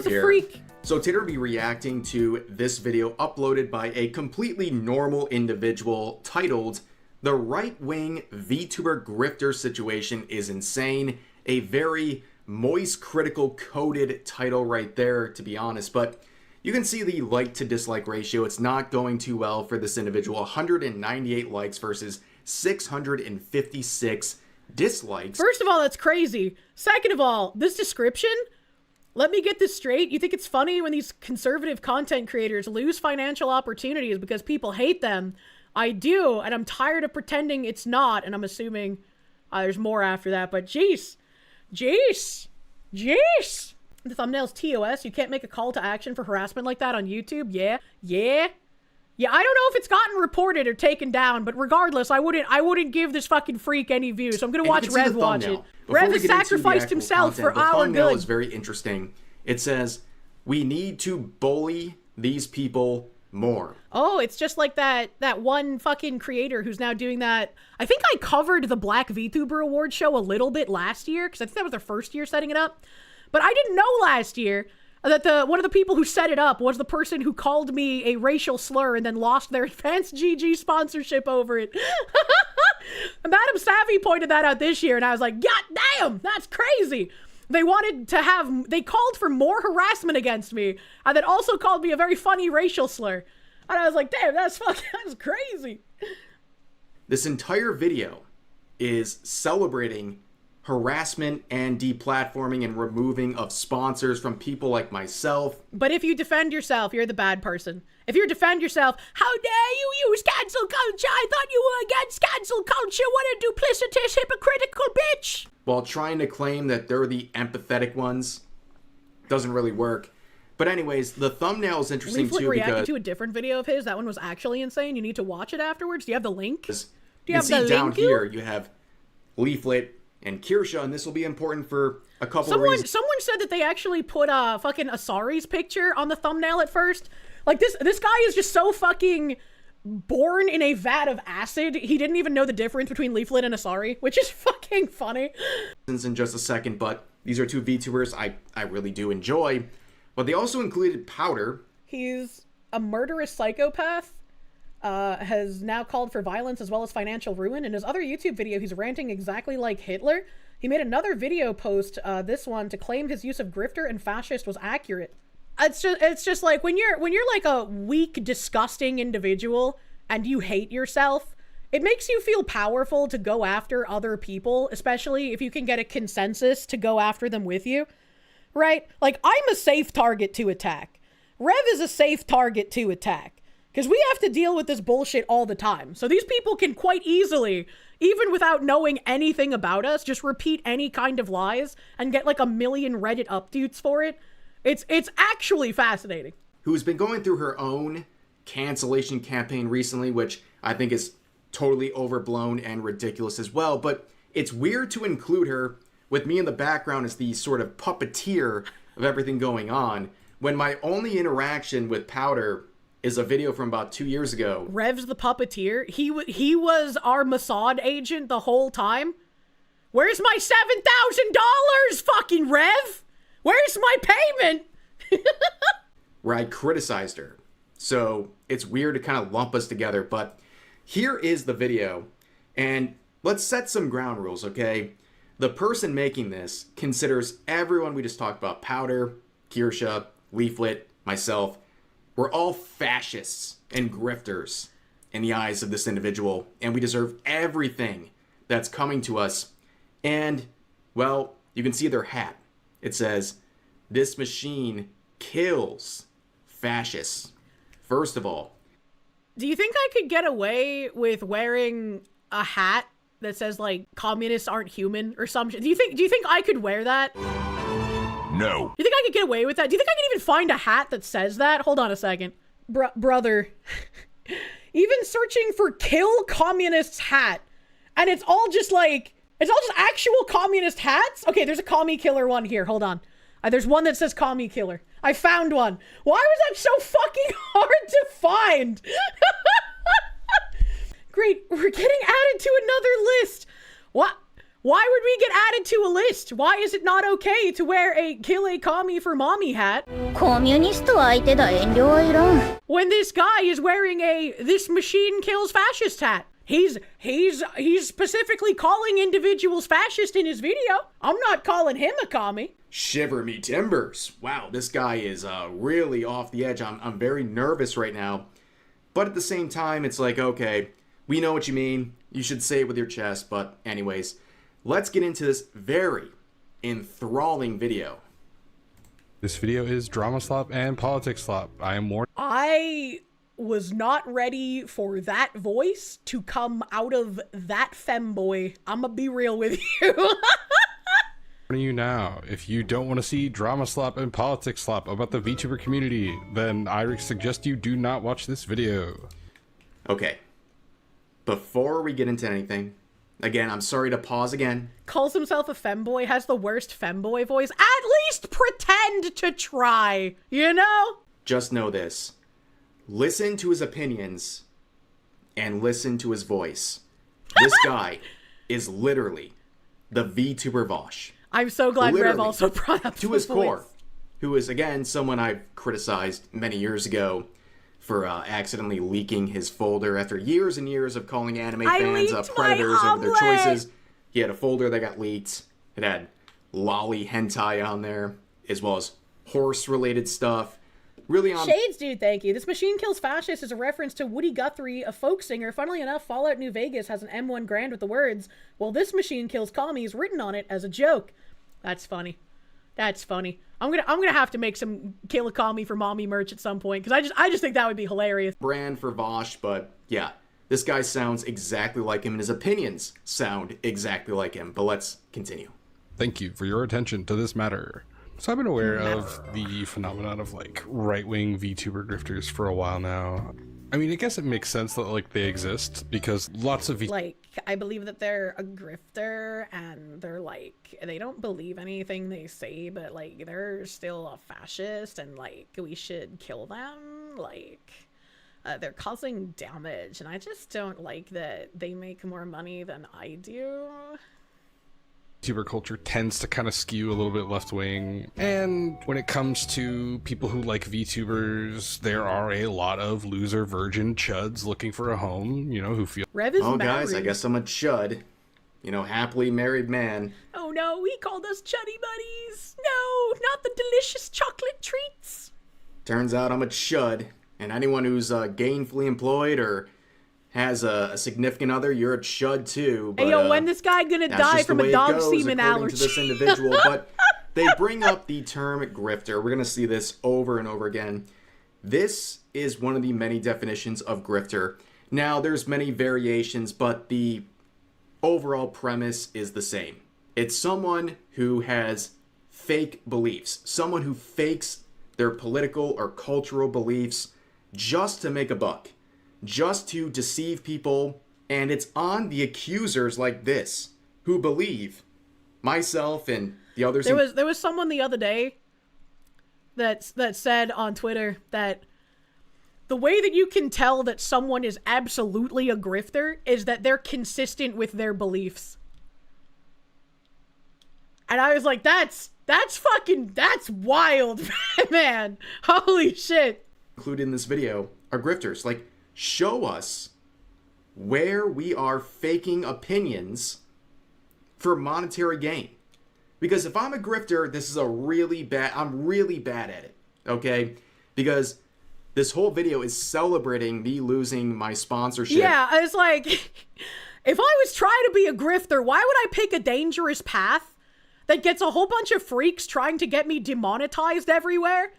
guy's a freak. So today we'll be reacting to this video uploaded by a completely normal individual titled, "The right-wing VTuber grifter situation is insane." A very moist, critical, coded title right there, to be honest. But you can see the like to dislike ratio. It's not going too well for this individual. 198 likes versus 656 dislikes. First of all, that's crazy. Second of all, this description, let me get this straight. You think it's funny when these conservative content creators lose financial opportunities because people hate them? I do, and I'm tired of pretending it's not, and I'm assuming there's more after that, but jeez. Jeez. Jeez. The thumbnail's TOS. You can't make a call to action for harassment like that on YouTube. Yeah. Yeah. Yeah, I don't know if it's gotten reported or taken down, but regardless, I wouldn't give this fucking freak any views. So I'm gonna watch Rev watch it. Rev has sacrificed himself for our good. The thumbnail is very interesting. It says, "We need to bully these people more." Oh, it's just like that one fucking creator who's now doing that. I think I covered the Black VTuber Award show a little bit last year, because I think that was their first year setting it up. But I didn't know last year that one of the people who set it up was the person who called me a racial slur and then lost their Advanced GG sponsorship over it. Madam Savvy pointed that out this year, and I was like, God damn, that's crazy. They called for more harassment against me, and then also called me a very funny racial slur. And I was like, damn, that's crazy. This entire video is celebrating harassment and deplatforming and removing of sponsors from people like myself. But if you defend yourself, you're the bad person. If you defend yourself, how dare you use cancel culture? I thought you were against cancel culture. What a duplicitous, hypocritical bitch. While trying to claim that they're the empathetic ones, doesn't really work. But anyways, the thumbnail is interesting too reacted to a different video of his. That one was actually insane. You need to watch it afterwards. Do you have the link? Do you have the link? Down here, you have Leaflet and Kirsche, and this will be important for a couple of reasons. Someone said that they actually put fucking Asari's picture on the thumbnail at first. Like, this guy is just so fucking born in a vat of acid, he didn't even know the difference between Leaflet and Asari, which is fucking funny. In just a second, but these are two VTubers I really do enjoy. But they also included Powder. He's a murderous psychopath. Has now called for violence as well as financial ruin. In his other YouTube video, he's ranting exactly like Hitler. He made another video post, this one, to claim his use of grifter and fascist was accurate. It's just like when you're like a weak, disgusting individual and you hate yourself, it makes you feel powerful to go after other people, especially if you can get a consensus to go after them with you, right? Like, I'm a safe target to attack. Rev is a safe target to attack. Because we have to deal with this bullshit all the time. So these people can quite easily, even without knowing anything about us, just repeat any kind of lies and get like 1 million Reddit updates for it. It's actually fascinating. Who's been going through her own cancellation campaign recently, which I think is totally overblown and ridiculous as well. But it's weird to include her with me in the background as the sort of puppeteer of everything going on, when my only interaction with Powder is a video from about 2 years ago. Rev's the puppeteer. He was our Mossad agent the whole time. Where's my $7,000, fucking Rev? Where's my payment? Where I criticized her. So it's weird to kind of lump us together, but here is the video. And let's set some ground rules, okay? The person making this considers everyone we just talked about, Powder, Kirsche, Leaflet, myself, we're all fascists and grifters in the eyes of this individual, and we deserve everything that's coming to us. And, well, you can see their hat. It says, "This machine kills fascists." First of all, do you think I could get away with wearing a hat that says, like, communists aren't human or some shit? Do you think I could wear that? No. You think I could get away with that? Do you think I can even find a hat that says that? Hold on a second. Brother. Even searching for kill communists hat. And it's all just like, it's all just actual communist hats? Okay, there's a commie killer one here. Hold on. There's one that says commie killer. I found one. Why was that so fucking hard to find? Great, we're getting added to another list. What? Why would we get added to a list? Why is it not okay to wear a kill a commie for mommy hat? コミュニスト相手だ遠慮はいらん When this guy is wearing a this machine kills fascist hat. He's specifically calling individuals fascist in his video. I'm not calling him a commie. Shiver me timbers. Wow, this guy is really off the edge. I'm very nervous right now. But at the same time, it's like, okay, we know what you mean. You should say it with your chest. But anyways, let's get into this very enthralling video. This video is drama slop and politics slop. I am warning. I was not ready for that voice to come out of that femboy. I'ma be real with you. You now. If you don't want to see drama slop and politics slop about the VTuber community, then I suggest you do not watch this video. Okay. Before we get into anything, again, I'm sorry to pause again. Calls himself a femboy, has the worst femboy voice. At least pretend to try, you know? Just know this. Listen to his opinions and listen to his voice. This guy is literally the VTuber Vosh. I'm so glad Literally, Rev also brought up to the his voice. core, who is, again, someone I've criticized many years ago for accidentally leaking his folder after years and years of calling anime fans predators over their choices. He had a folder that got leaked. It had lolly hentai on there, as well as horse-related stuff. Really on... Shades, dude, thank you. This machine kills fascists is a reference to Woody Guthrie, a folk singer. Funnily enough, Fallout New Vegas has an M1 Grand with the words, "Well, this machine kills commies," written on it as a joke. That's funny. That's funny. I'm gonna have to make some kill a commie for mommy merch at some point, because I just think that would be hilarious. Brand for Vosh, but yeah, this guy sounds exactly like him, and his opinions sound exactly like him. But let's continue. Thank you for your attention to this matter. So I've been aware of the phenomenon of like right-wing VTuber grifters for a while now. I mean, I guess it makes sense that like they exist because lots of Like, I believe that they're a grifter and they're like, they don't believe anything they say, but like they're still a fascist and like we should kill them. Like, they're causing damage, and I just don't like that they make more money than I do. VTuber culture tends to kind of skew a little bit left-wing, and when it comes to people who like VTubers, there are a lot of loser virgin chuds looking for a home, you know, who feel Rev is Oh, married. guys, I guess I'm a chud. You know, happily married man. Oh no, he called us chuddy buddies. No, not the delicious chocolate treats. Turns out I'm a chud, and anyone who's gainfully employed or has a significant other, you're a chud too. But, Hey yo, when this guy gonna that's die just the from a way it dog goes, semen according allergy? to this individual. But they bring up the term grifter. We're gonna see this over and over again. This is one of the many definitions of grifter. Now, there's many variations, but the overall premise is the same. It's someone who has fake beliefs, someone who fakes their political or cultural beliefs just to make a buck, just to deceive people, and it's on the accusers like this who believe, myself and the others. There was someone the other day that said on Twitter that the way that you can tell that someone is absolutely a grifter is that they're consistent with their beliefs. And I was like, that's wild, man. Holy shit. Included in this video are grifters. Like, show us where we are faking opinions for monetary gain. Because if I'm a grifter, this is I'm really bad at it, okay? Because this whole video is celebrating me losing my sponsorship. Yeah, I was like, if I was trying to be a grifter, why would I pick a dangerous path that gets a whole bunch of freaks trying to get me demonetized everywhere?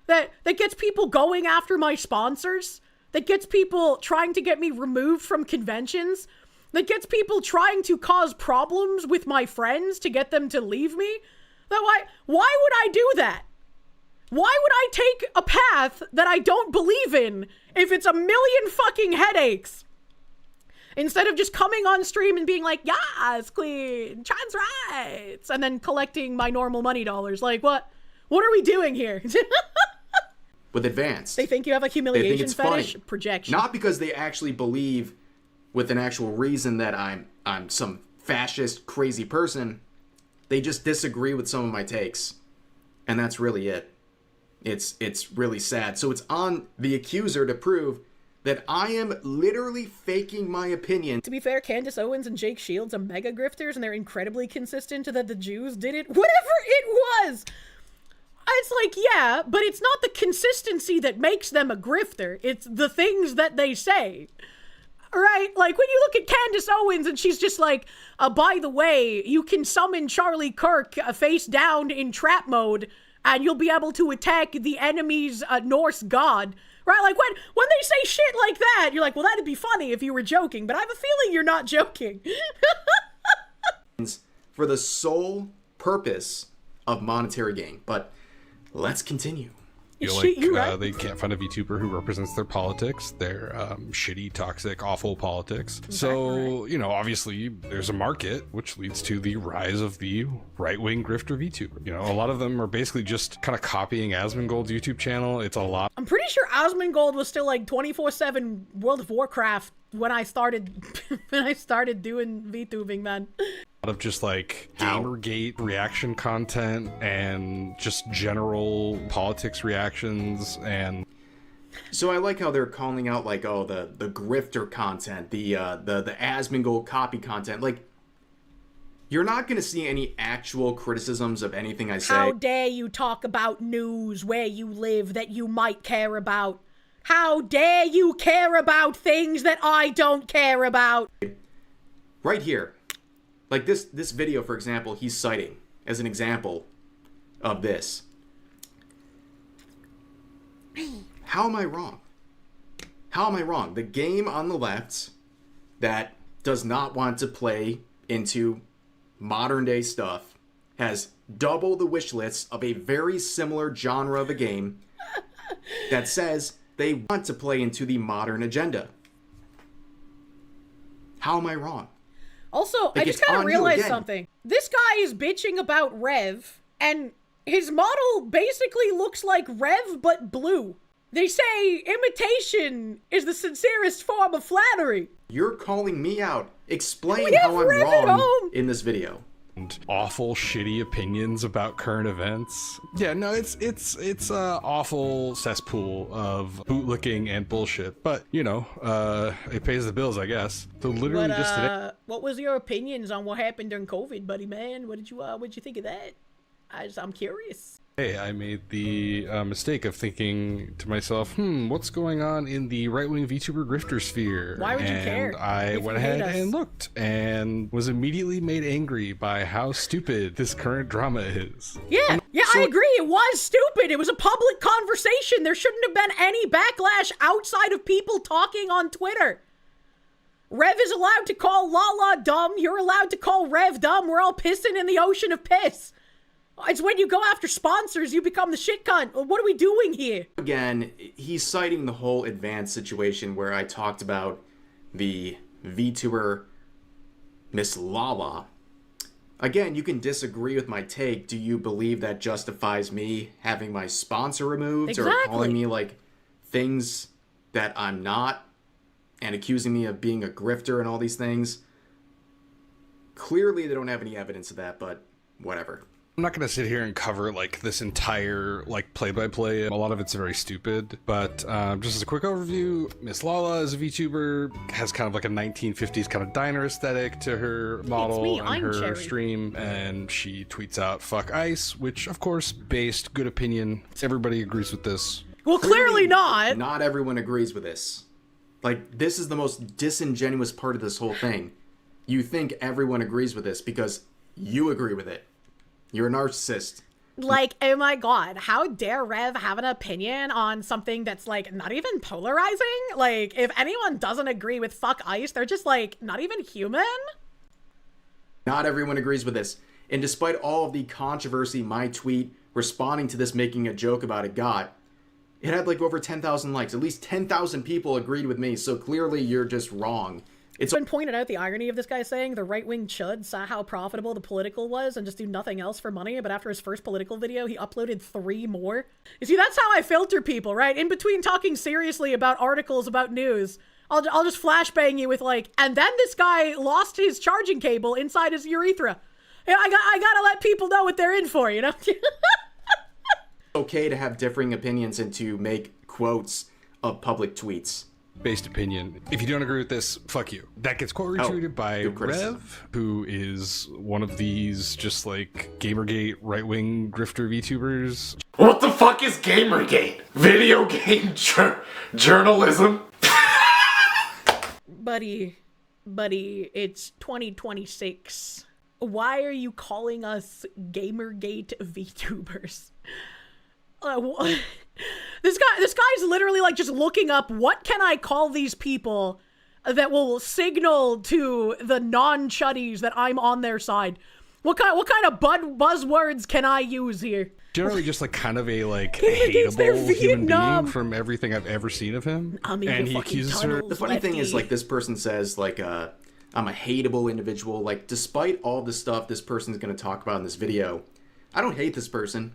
That gets people going after my sponsors? That gets people trying to get me removed from conventions? That gets people trying to cause problems with my friends to get them to leave me? Why would I do that? Why would I take a path that I don't believe in if it's a million fucking headaches? Instead of just coming on stream and being like, yes, queen, trans rights, and then collecting my normal money dollars. Like, what are we doing here? With advanced. They think you have a They think humiliation it's fetish? funny. Projection. Not because they actually believe with an actual reason that I'm some fascist, crazy person. They just disagree with some of my takes. And that's really it. It's really sad. So it's on the accuser to prove that I am literally faking my opinion. To be fair, Candace Owens and Jake Shields are mega grifters, and they're incredibly consistent that the Jews did it. Whatever it was! It's like, yeah, but it's not the consistency that makes them a grifter. It's the things that they say. Right? Like, when you look at Candace Owens and she's just like, by the way, you can summon Charlie Kirk face down in trap mode, and you'll be able to attack the enemy's Norse god. Right? Like, when they say shit like that, you're like, well, that'd be funny if you were joking, but I have a feeling you're not joking. For the sole purpose of monetary gain. But let's continue. Feel like they can't find a VTuber who represents their politics, their shitty, toxic, awful politics. So, you know, obviously there's a market, which leads to the rise of the right-wing grifter VTuber. You know, a lot of them are basically just kind of copying Asmongold's YouTube channel. It's a lot. I'm pretty sure Asmongold was still like 24/7 World of Warcraft when I started doing VTubing, man. Of just like Gamergate reaction content and just general politics reactions. And so I like how they're calling out like, oh, the grifter content, the Asmongold copy content. Like, you're not going to see any actual criticisms of anything I say. How dare you talk about news where you live that you might care about? How dare you care about things that I don't care about? Right here. Like this video, for example, he's citing as an example of this. How am I wrong? How am I wrong? The game on the left that does not want to play into modern day stuff has double the wish lists of a very similar genre of a game that says they want to play into the modern agenda. How am I wrong? Also, like, I just kind of realized something. This guy is bitching about Rev, and his model basically looks like Rev, but blue. They say imitation is the sincerest form of flattery. You're calling me out. Explain how I'm wrong in this video. And awful, shitty opinions about current events. Yeah, no, it's a awful cesspool of bootlicking and bullshit. But you know, it pays the bills, I guess. So literally just today. What was your opinions on what happened during COVID, buddy man? What'd you think of that? I'm curious. Hey, I made the mistake of thinking to myself, what's going on in the right-wing VTuber grifter sphere? Why would you care? I went ahead and looked and was immediately made angry by how stupid this current drama is. Yeah, I agree. It was stupid. It was a public conversation. There shouldn't have been any backlash outside of people talking on Twitter. Rev is allowed to call Lala dumb. You're allowed to call Rev dumb. We're all pissing in the ocean of piss. It's when you go after sponsors, you become the shit cunt. What are we doing here? Again, he's citing the whole advanced situation where I talked about the VTuber Miss Lala. Again, you can disagree with my take. Do you believe that justifies me having my sponsor removed? Or calling me like things that I'm not and accusing me of being a grifter and all these things? Clearly they don't have any evidence of that, but whatever. I'm not going to sit here and cover like this entire like play-by-play. A lot of it's very stupid, but just as a quick overview, Miss Lala is a VTuber, has kind of like a 1950s kind of diner aesthetic to her model and her stream, and she tweets out "fuck ICE," which of course, based good opinion, everybody agrees with this. Well, clearly not. Not everyone agrees with this. Like, this is the most disingenuous part of this whole thing. You think everyone agrees with this because you agree with it. You're a narcissist. Like, oh my god, how dare Rev have an opinion on something that's, like, not even polarizing? Like, if anyone doesn't agree with fuck ICE, they're just, like, not even human? Not everyone agrees with this. And despite all of the controversy my tweet responding to this making a joke about it got, it had, like, over 10,000 likes. At least 10,000 people agreed with me, so clearly you're just wrong. It's been pointed out the irony of this guy saying the right-wing chud saw how profitable the political was and just do nothing else for money, but after his first political video, he uploaded 3 more. You see, that's how I filter people, right? In between talking seriously about articles about news, I'll just flashbang you with like, and then this guy lost his charging cable inside his urethra. Yeah, I gotta let people know what they're in for, you know? Okay to have differing opinions and to make quotes of public tweets. Based opinion. If you don't agree with this, fuck you. That gets quote retweeted by Rev, who is one of these just like Gamergate right-wing grifter VTubers. What the fuck is Gamergate? Video game journalism? Buddy, it's 2026. Why are you calling us Gamergate VTubers? This guy's literally like just looking up what can I call these people that will signal to the non-chuddies that I'm on their side. What kind of buzzwords can I use here? Generally just like kind of a like hateable human being from everything I've ever seen of him. And he accuses her. The funny thing is like this person says like I'm a hateable individual. Like despite all the stuff this person's going to talk about in this video, I don't hate this person.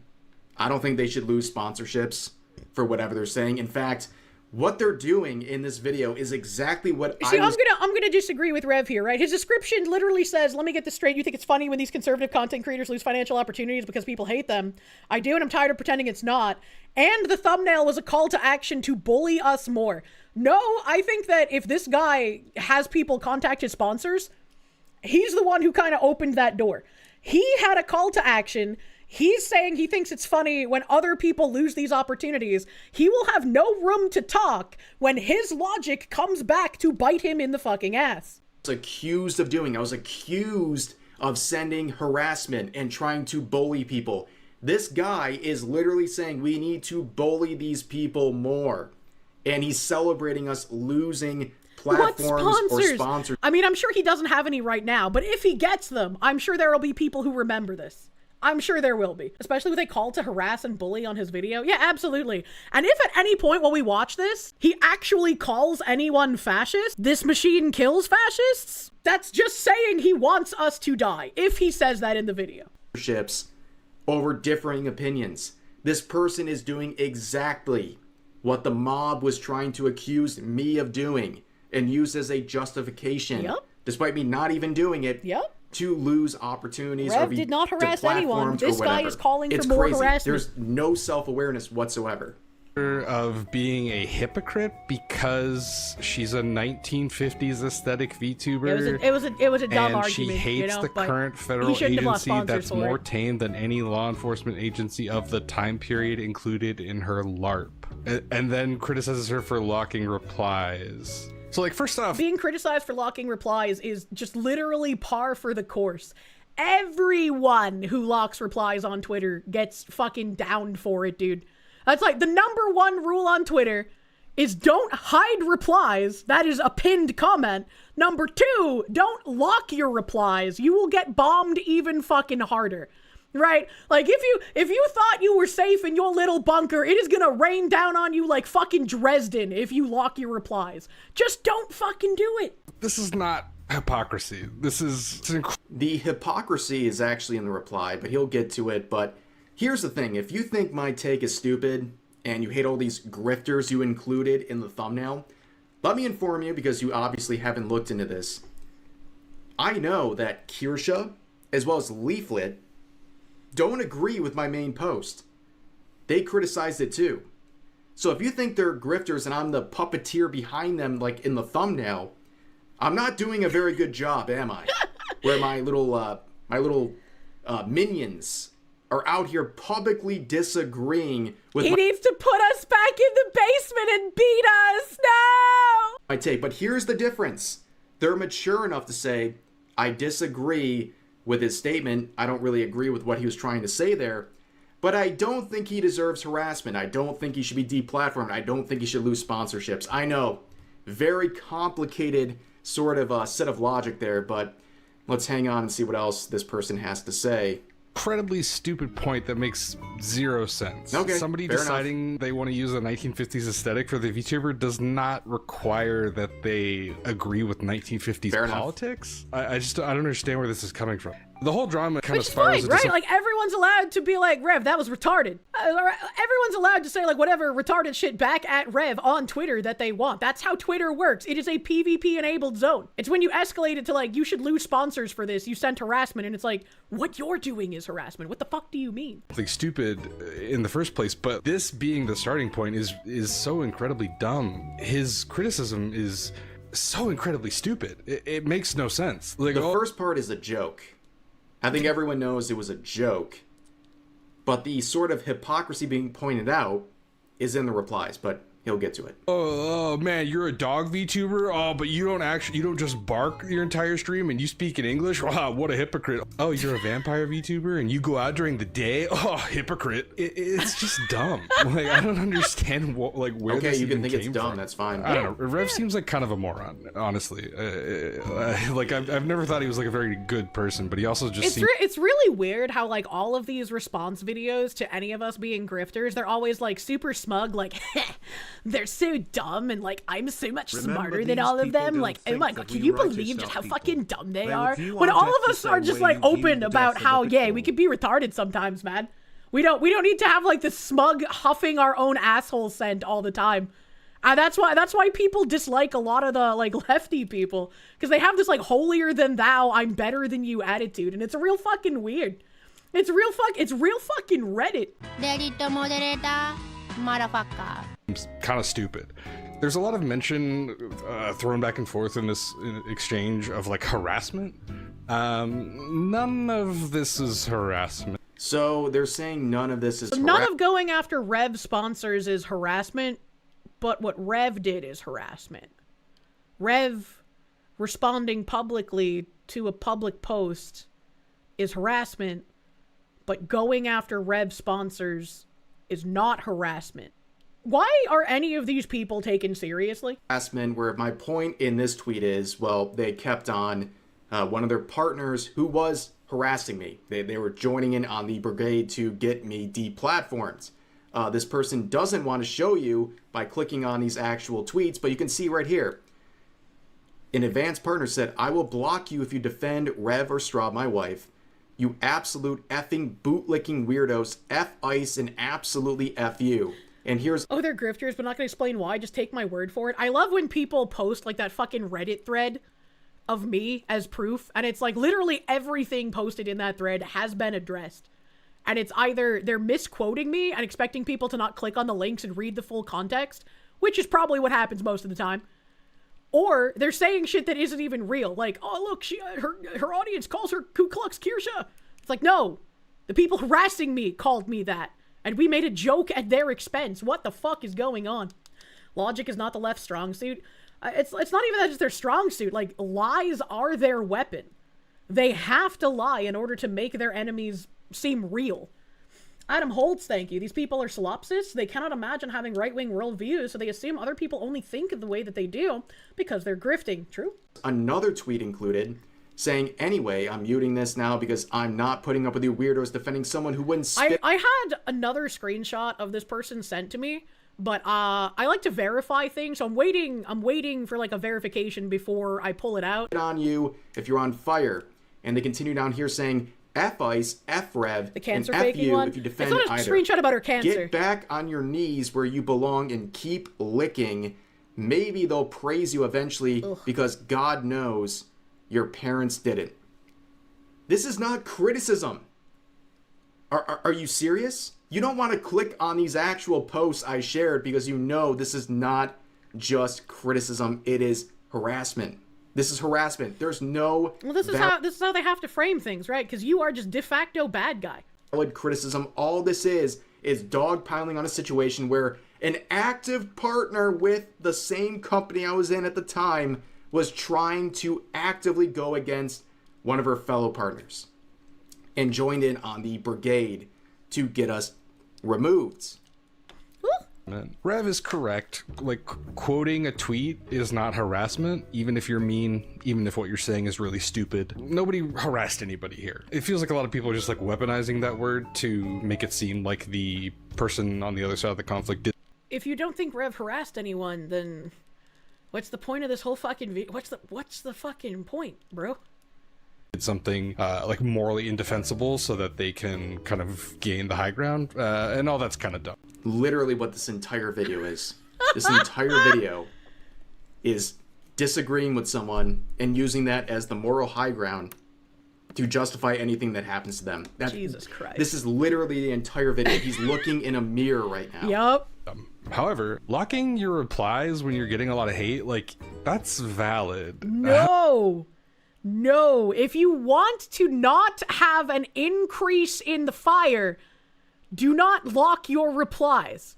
I don't think they should lose sponsorships for whatever they're saying. In fact, what they're doing in this video is exactly what I'm gonna disagree with Rev here, right? His description literally says, let me get this straight, you think it's funny when these conservative content creators lose financial opportunities because people hate them. I do, and I'm tired of pretending it's not. And the thumbnail was a call to action to bully us more. No, I think that if this guy has people contact his sponsors, he's the one who kind of opened that door. He had a call to action. He's saying he thinks it's funny when other people lose these opportunities. He will have no room to talk when his logic comes back to bite him in the fucking ass. I was accused of doing. I was accused of sending harassment and trying to bully people. This guy is literally saying we need to bully these people more. And he's celebrating us losing platforms or sponsors. I mean, I'm sure he doesn't have any right now, but if he gets them, I'm sure there will be people who remember this. I'm sure there will be, especially with a call to harass and bully on his video. Yeah, absolutely. And if at any point while we watch this, he actually calls anyone fascist, this machine kills fascists, that's just saying he wants us to die, if he says that in the video. Over differing opinions. This person is doing exactly what the mob was trying to accuse me of doing and use as a justification, despite me not even doing it. To lose opportunities. Rev did not harass anyone. This guy is calling for more harassment. There's no self-awareness whatsoever. Of being a hypocrite because she's a 1950s aesthetic VTuber. It was a dumb argument. She hates the current federal agency that's more tame than any law enforcement agency of the time period included in her LARP. And then criticizes her for locking replies. So, like, first off, being criticized for locking replies is just literally par for the course. Everyone who locks replies on Twitter gets fucking downed for it, dude. That's like the #1 rule on Twitter is don't hide replies. That is a pinned comment. #2, don't lock your replies. You will get bombed even fucking harder. Right? Like, if you thought you were safe in your little bunker, it is gonna rain down on you like fucking Dresden if you lock your replies. Just don't fucking do it. This is not hypocrisy. This is... The hypocrisy is actually in the reply, but he'll get to it. But here's the thing. If you think my take is stupid and you hate all these grifters you included in the thumbnail, let me inform you, because you obviously haven't looked into this. I know that Kirsche, as well as Leaflet, don't agree with my main post. They criticized it too. So if you think they're grifters and I'm the puppeteer behind them, like in the thumbnail, I'm not doing a very good job, am I? Where my little minions are out here publicly disagreeing with He needs to put us back in the basement and beat us. No! My take. But here's the difference. They're mature enough to say, I disagree with his statement. I don't really agree with what he was trying to say there, but I don't think he deserves harassment. I don't think he should be deplatformed. I don't think he should lose sponsorships. I know, very complicated sort of set of logic there, but let's hang on and see what else this person has to say. Incredibly stupid point that makes zero sense. Okay, somebody deciding they want to use a 1950s aesthetic for the VTuber does not require that they agree with 1950s politics. I don't understand where this is coming from. The whole drama kind Which of is fine, spirals into right? Like, everyone's allowed to be like, Rev, that was retarded. Everyone's allowed to say, like, whatever retarded shit back at Rev on Twitter that they want. That's how Twitter works. It is a PvP-enabled zone. It's when you escalate it to, like, you should lose sponsors for this, you sent harassment, and it's like, what you're doing is harassment. What the fuck do you mean? like stupid in the first place, but this being the starting point is so incredibly dumb. His criticism is so incredibly stupid. It makes no sense. Like, The first part is a joke. I think everyone knows it was a joke. But the sort of hypocrisy being pointed out is in the replies, but he'll get to it. oh man, you're a dog VTuber? Oh, but you don't just bark your entire stream and you speak in English? Wow, what a hypocrite. Oh, you're a vampire VTuber and you go out during the day? Oh, hypocrite. It's just dumb. Like, I don't understand what, like, where Okay, this you can even think it's came dumb, from. that's fine. I don't know. Rev seems like kind of a moron, honestly. Like, I've never thought he was like a very good person, but he also just seems... It's really weird how, like, all of these response videos to any of us being grifters, they're always, like, super smug, like, they're so dumb, and, like, I'm so much smarter than all of them. Like, oh my god, can you believe just how fucking dumb they are? When all of us are just, like, open about how, yeah, we could be retarded sometimes, man. We don't need to have, like, this smug huffing our own asshole scent all the time. That's why people dislike a lot of the, like, lefty people, because they have this, like, holier than thou, I'm better than you attitude, and it's real fucking weird. It's real fucking Reddit. デリットモデレーターマラファッカー kind of stupid. There's a lot of mention thrown back and forth in this exchange of, like, harassment. None of this is harassment. So they're saying none of this is None of going after Rev sponsors is harassment, but what Rev did is harassment. Rev responding publicly to a public post is harassment, but going after Rev sponsors is not harassment. Why are any of these people taken seriously? harassment, where my point in this tweet is, well, they kept on one of their partners who was harassing me. They were joining in on the brigade to get me deplatformed. This person doesn't want to show you by clicking on these actual tweets, but you can see right here. An advanced partner said, I will block you if you defend Rev or Straw, my wife. You absolute effing bootlicking weirdos. F ICE and absolutely F you. And here's... Oh, they're grifters, but not gonna explain why. Just take my word for it. I love when people post, like, that fucking Reddit thread of me as proof, and it's like literally everything posted in that thread has been addressed. And it's either they're misquoting me and expecting people to not click on the links and read the full context, which is probably what happens most of the time, or they're saying shit that isn't even real. Like, oh, look, her audience calls her Ku Klux Kirsche. It's like, no, the people harassing me called me that, and we made a joke at their expense. What the fuck is going on? Logic is not the left's strong suit. It's not even that it's their strong suit. Like, lies are their weapon. They have to lie in order to make their enemies seem real. Adam Holtz, thank you. These people are solipsists. They cannot imagine having right-wing worldviews, so they assume other people only think the way that they do because they're grifting. True? Another tweet included saying, anyway, I'm muting this now because I'm not putting up with you weirdos defending someone who wouldn't spit. I had another screenshot of this person sent to me, but I like to verify things, so I'm waiting for, like, a verification before I pull it out. On you if you're on fire. And they continue down here saying, F ICE, F Rev, The cancer and F faking you one. if you defend It's not a either. screenshot about her cancer. Get back on your knees where you belong and keep licking. Maybe they'll praise you eventually because God knows your parents didn't. This is not criticism. Are you serious? You don't want to click on these actual posts I shared because you know this is not just criticism. It is harassment. This is harassment. There's no Well, this is how they have to frame things, right? Because you are just de facto bad guy. valid criticism. All this is dogpiling on a situation where an active partner with the same company I was in at the time was trying to actively go against one of her fellow partners and joined in on the brigade to get us removed. Rev is correct. Like, quoting a tweet is not harassment, even if you're mean, even if what you're saying is really stupid. Nobody harassed anybody here. It feels like a lot of people are just, like, weaponizing that word to make it seem like the person on the other side of the conflict did. If you don't think Rev harassed anyone, then what's the point of this whole fucking video? What's the fucking point, bro? something like morally indefensible so that they can kind of gain the high ground, and all that's kind of dumb. Literally what this entire video is. This entire video is disagreeing with someone and using that as the moral high ground to justify anything that happens to them. Jesus Christ. This is literally the entire video. He's looking in a mirror right now. Yup. However, locking your replies when you're getting a lot of hate, like, that's valid. No. No. If you want to not have an increase in the fire, do not lock your replies.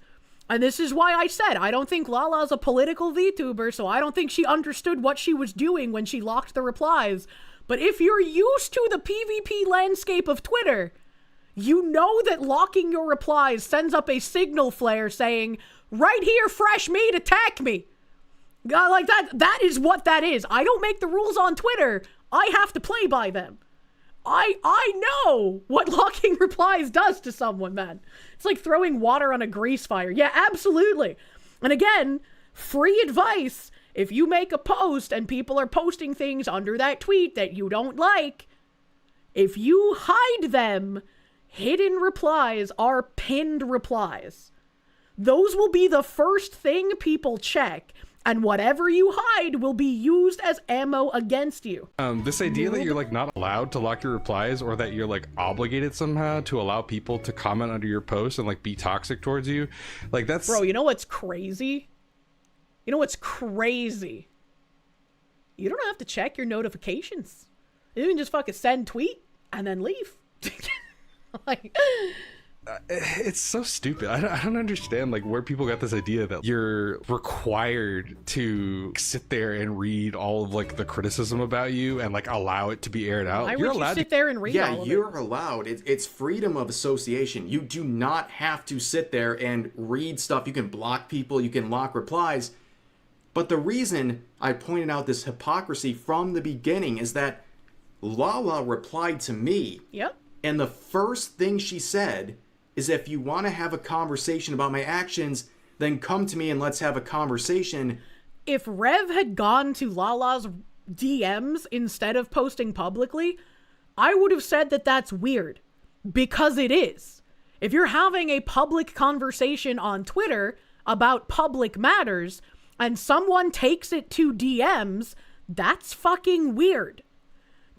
And this is why I said I don't think Lala's a political VTuber, so I don't think she understood what she was doing when she locked the replies. But if you're used to the PvP landscape of Twitter, you know that locking your replies sends up a signal flare saying, right here, fresh meat, attack me. Like that is what that is. I don't make the rules on Twitter. I have to play by them. I know what locking replies does to someone, man. It's like throwing water on a grease fire. Yeah, absolutely. And again, free advice. If you make a post and people are posting things under that tweet that you don't like, if you hide them, hidden replies are pinned replies. Those will be the first thing people check. And whatever you hide will be used as ammo against you. This idea that you're like not allowed to lock your replies, or that you're like obligated somehow to allow people to comment under your post and like be toxic towards you, like that's... Bro, you know what's crazy? You know what's crazy? You don't have to check your notifications. You can just fucking send tweet and then leave. Like... It's so stupid. I don't understand like where people got this idea that you're required to sit there and read all of like the criticism about you and like allow it to be aired out. Why You're would allowed you sit to... there and read all Yeah, of you're it? allowed. It's freedom of association. You do not have to sit there and read stuff. You can block people. You can lock replies. But the reason I pointed out this hypocrisy from the beginning is that Lala replied to me. Yep. And the first thing she said is, if you want to have a conversation about my actions, then come to me and let's have a conversation. If Rev had gone to Lala's DMs instead of posting publicly, I would have said that that's weird. Because it is. If you're having a public conversation on Twitter about public matters, and someone takes it to DMs, that's fucking weird.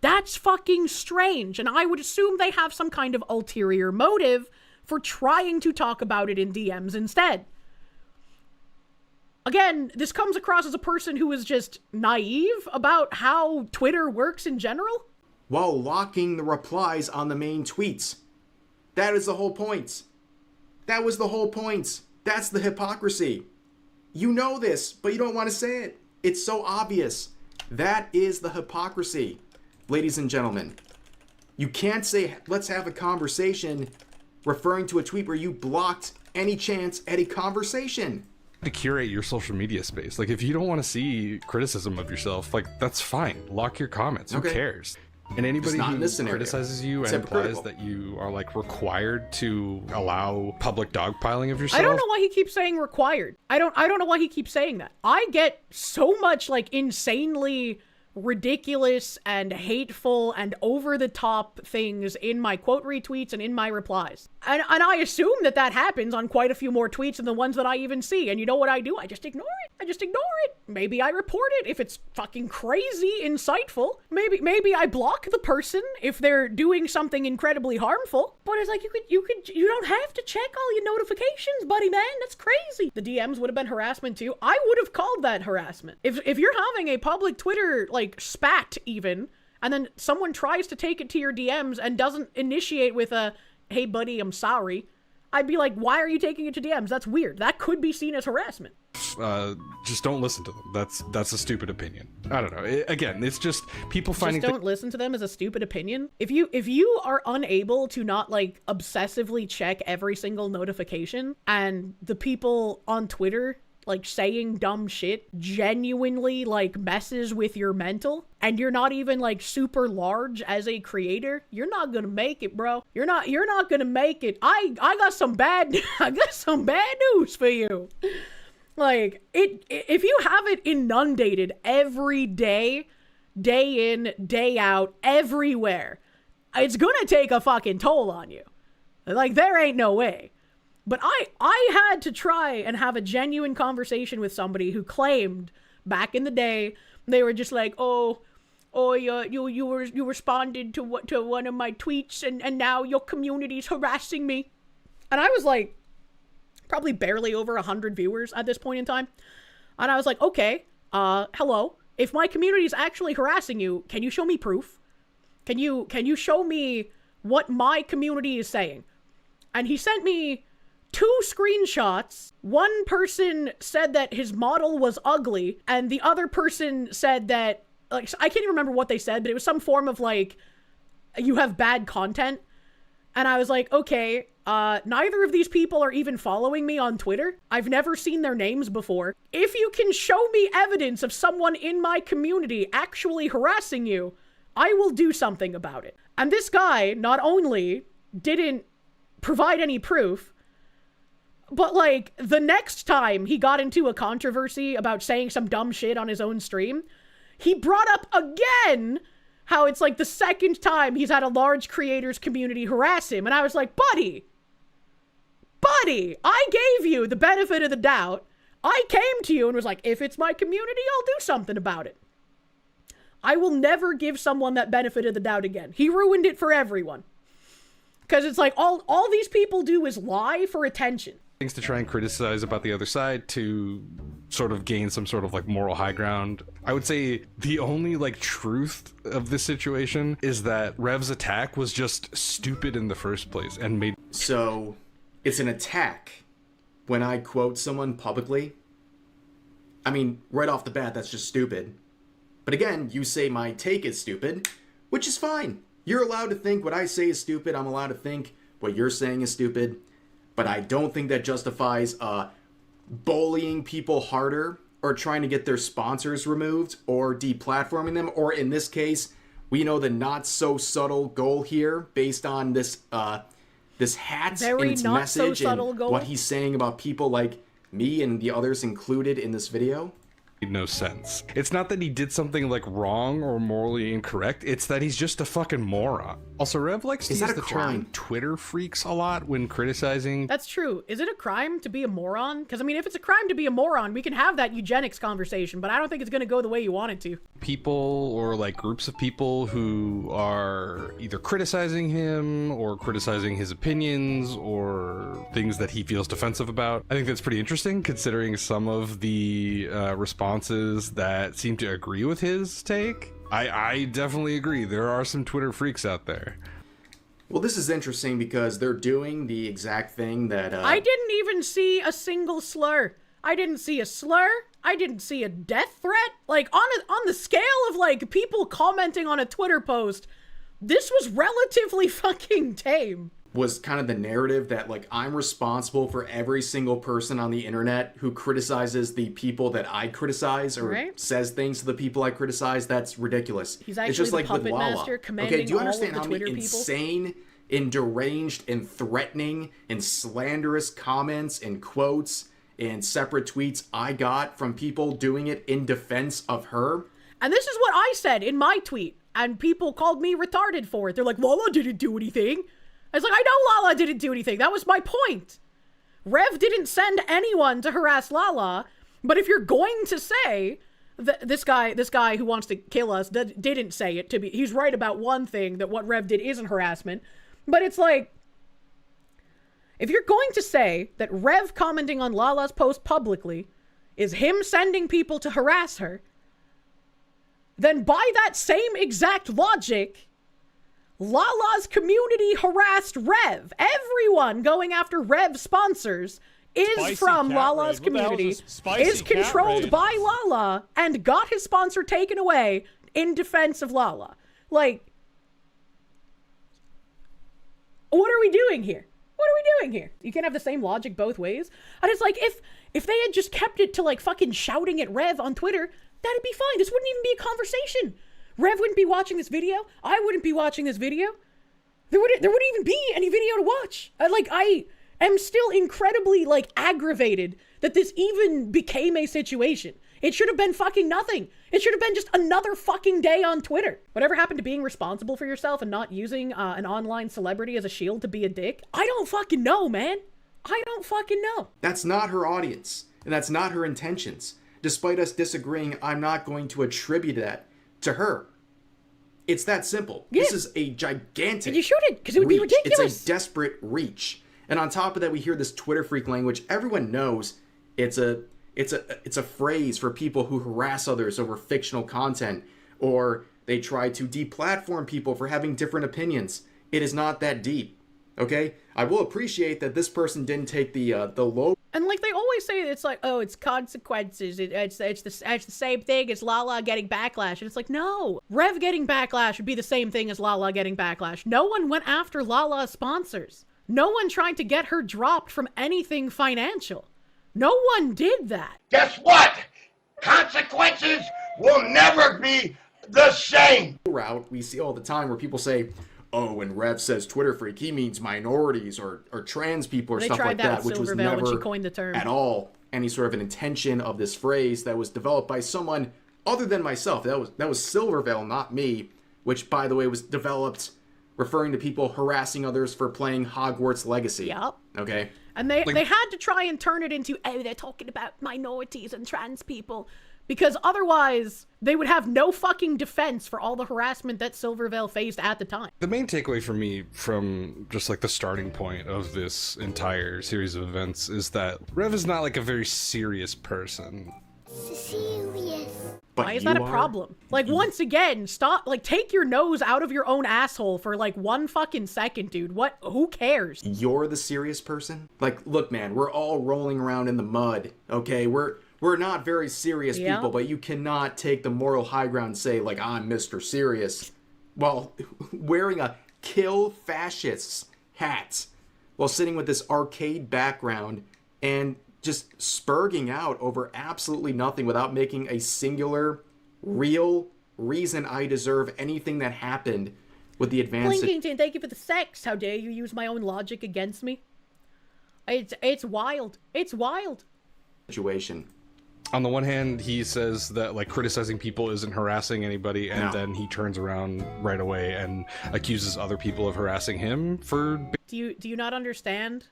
That's fucking strange. And I would assume they have some kind of ulterior motive for trying to talk about it in DMs instead. Again, this comes across as a person who is just naive about how Twitter works in general. While locking the replies on the main tweets. That is the whole point. That was the whole point. That's the hypocrisy. You know this, but you don't want to say it. It's so obvious. That is the hypocrisy, ladies and gentlemen. You can't say, let's have a conversation, referring to a tweet where you blocked any chance at a conversation. To curate your social media space. Like, if you don't want to see criticism of yourself, like, that's fine. Lock your comments. Who cares? And anybody not in who this scenario. criticizes you and implies that you are like required to allow public dogpiling of yourself. I don't know why he keeps saying required. I don't know why he keeps saying that. I get so much like insanely ridiculous and hateful and over the top things in my quote retweets and in my replies. And I assume that happens on quite a few more tweets than the ones that I even see. And you know what I do? I just ignore it. Maybe I report it if it's fucking crazy insightful. Maybe I block the person if they're doing something incredibly harmful. But it's like you don't have to check all your notifications, buddy man. That's crazy. The DMs would have been harassment too. I would have called that harassment. If you're having a public Twitter like spat even, and then someone tries to take it to your DMs and doesn't initiate with a, hey buddy, I'm sorry, I'd be like, why are you taking it to DMs? That's weird. That could be seen as harassment. Just don't listen to them. That's a stupid opinion. I don't know. Again, it's just people finding. Just don't listen to them as a stupid opinion. If you are unable to not like obsessively check every single notification, and the people on Twitter like saying dumb shit genuinely like messes with your mental, and you're not even like super large as a creator, you're not gonna make it, bro. You're not gonna make it. I got some bad news for you. Like if you have it inundated every day day in, day out, everywhere. It's gonna take a fucking toll on you. Like, there ain't no way. But I had to try and have a genuine conversation with somebody who claimed back in the day, they were just like, you responded to one of my tweets and now your community's harassing me. And I was like, probably barely over 100 viewers at this point in time. And I was like, okay, hello. If my community is actually harassing you, can you show me proof? Can you show me what my community is saying? And he sent me 2 screenshots. One person said that his model was ugly, and the other person said that, like, I can't even remember what they said, but it was some form of like, you have bad content. And I was like, okay, neither of these people are even following me on Twitter. I've never seen their names before. If you can show me evidence of someone in my community actually harassing you, I will do something about it. And this guy not only didn't provide any proof, but like the next time he got into a controversy about saying some dumb shit on his own stream, he brought up again how it's like the second time he's had a large creators community harass him. And I was like, buddy, I gave you the benefit of the doubt. I came to you and was like, if it's my community, I'll do something about it. I will never give someone that benefit of the doubt again. He ruined it for everyone. Because it's like, all these people do is lie for attention. Things to try and criticize about the other side to sort of gain some sort of like moral high ground. I would say the only like truth of this situation is that Rev's attack was just stupid in the first place and made... So, it's an attack when I quote someone publicly? I mean, right off the bat, that's just stupid. But again, you say my take is stupid, which is fine. You're allowed to think what I say is stupid. I'm allowed to think what you're saying is stupid. But I don't think that justifies bullying people harder or trying to get their sponsors removed or deplatforming them. Or in this case, we know the not so subtle goal here based on this hat and its message and what he's saying about people like me and the others included in this video. Made no sense. It's not that he did something like wrong or morally incorrect, it's that he's just a fucking moron. Also, Rev likes to use the term Twitter freaks a lot when criticizing. That's true. Is it a crime to be a moron? Because I mean, if it's a crime to be a moron, we can have that eugenics conversation, but I don't think it's going to go the way you want it to. People or like groups of people who are either criticizing him or criticizing his opinions or things that he feels defensive about. I think that's pretty interesting considering some of the responses that seem to agree with his take. I definitely agree. There are some Twitter freaks out there. Well, this is interesting because they're doing the exact thing that... I didn't even see a single slur. I didn't see a slur. I didn't see a death threat. Like, on the scale of, like, people commenting on a Twitter post, this was relatively fucking tame. Was kind of the narrative that, like, I'm responsible for every single person on the internet who criticizes the people that I criticize or says things to the people I criticize. That's ridiculous. He's actually it's just the like puppet with Lala. master commanding do you understand all of the how many Twitter people? insane and deranged and threatening and slanderous comments and quotes and separate tweets I got from people doing it in defense of her? And this is what I said in my tweet, and people called me retarded for it. They're like, Lala didn't do anything. I was like, I know Lala didn't do anything. That was my point. Rev didn't send anyone to harass Lala, but if you're going to say that this guy who wants to kill us didn't say it to be, he's right about one thing, that what Rev did isn't harassment, but it's like, if you're going to say that Rev commenting on Lala's post publicly is him sending people to harass her, then by that same exact logic, Lala's community harassed Rev. Everyone going after Rev sponsors is from Lala's community, is controlled by Lala, and got his sponsor taken away in defense of Lala. Like, what are we doing here? What are we doing here? You can't have the same logic both ways. And it's like, if they had just kept it to like fucking shouting at Rev on Twitter, that'd be fine. This wouldn't even be a conversation. Rev wouldn't be watching this video. I wouldn't be watching this video. There wouldn't even be any video to watch. am still incredibly, like, aggravated that this even became a situation. It should have been fucking nothing. It should have been just another fucking day on Twitter. Whatever happened to being responsible for yourself and not using an online celebrity as a shield to be a dick? I don't fucking know, man. I don't fucking know. That's not her audience, and that's not her intentions. Despite us disagreeing, I'm not going to attribute that to her. It's that simple. Yeah. This is a gigantic And you shouldn't, because it would be reach. ridiculous. It's a desperate reach. And on top of that, we hear this Twitter freak language. Everyone knows it's a phrase for people who harass others over fictional content, or they try to deplatform people for having different opinions. It is not that deep, okay? I will appreciate that this person didn't take the low. And like they always say, it's like, oh, it's consequences. It's the same thing as Lala getting backlash. And it's like, no, Rev getting backlash would be the same thing as Lala getting backlash. No one went after Lala's sponsors. No one tried to get her dropped from anything financial. No one did that. Guess what? Consequences will never be the same. Route we see all the time where people say, oh, when Rev says Twitter freak, he means minorities or trans people or They stuff tried like that that, with which was Silverveil when she never coined the term. at all any sort of an intention of this phrase that was developed by someone other than myself. That was Silverveil, not me, which, by the way, was developed referring to people harassing others for playing Hogwarts Legacy. Yep. Okay? And they had to try and turn it into, oh, they're talking about minorities and trans people. Because otherwise, they would have no fucking defense for all the harassment that Silverveil faced at the time. The main takeaway for me from just like the starting point of this entire series of events is that Rev is not like a very serious person. But Why is that a you are? problem? Like, once again, stop, like, take your nose out of your own asshole for, like, 1 fucking second, dude. What? Who cares? You're the serious person? Like, look, man, we're all rolling around in the mud, okay? We're not very serious Yeah. people, but you cannot take the moral high ground and say, like, I'm Mr. Serious, while wearing a kill fascists hat, while sitting with this arcade background and just spurging out over absolutely nothing without making a singular, real reason I deserve anything that happened with the advanced... Blinkington, thank you for the sex. How dare you use my own logic against me? It's wild. It's wild. situation. On the one hand, he says that like criticizing people isn't harassing anybody, and No. then he turns around right away and accuses other people of harassing him for... Do you not understand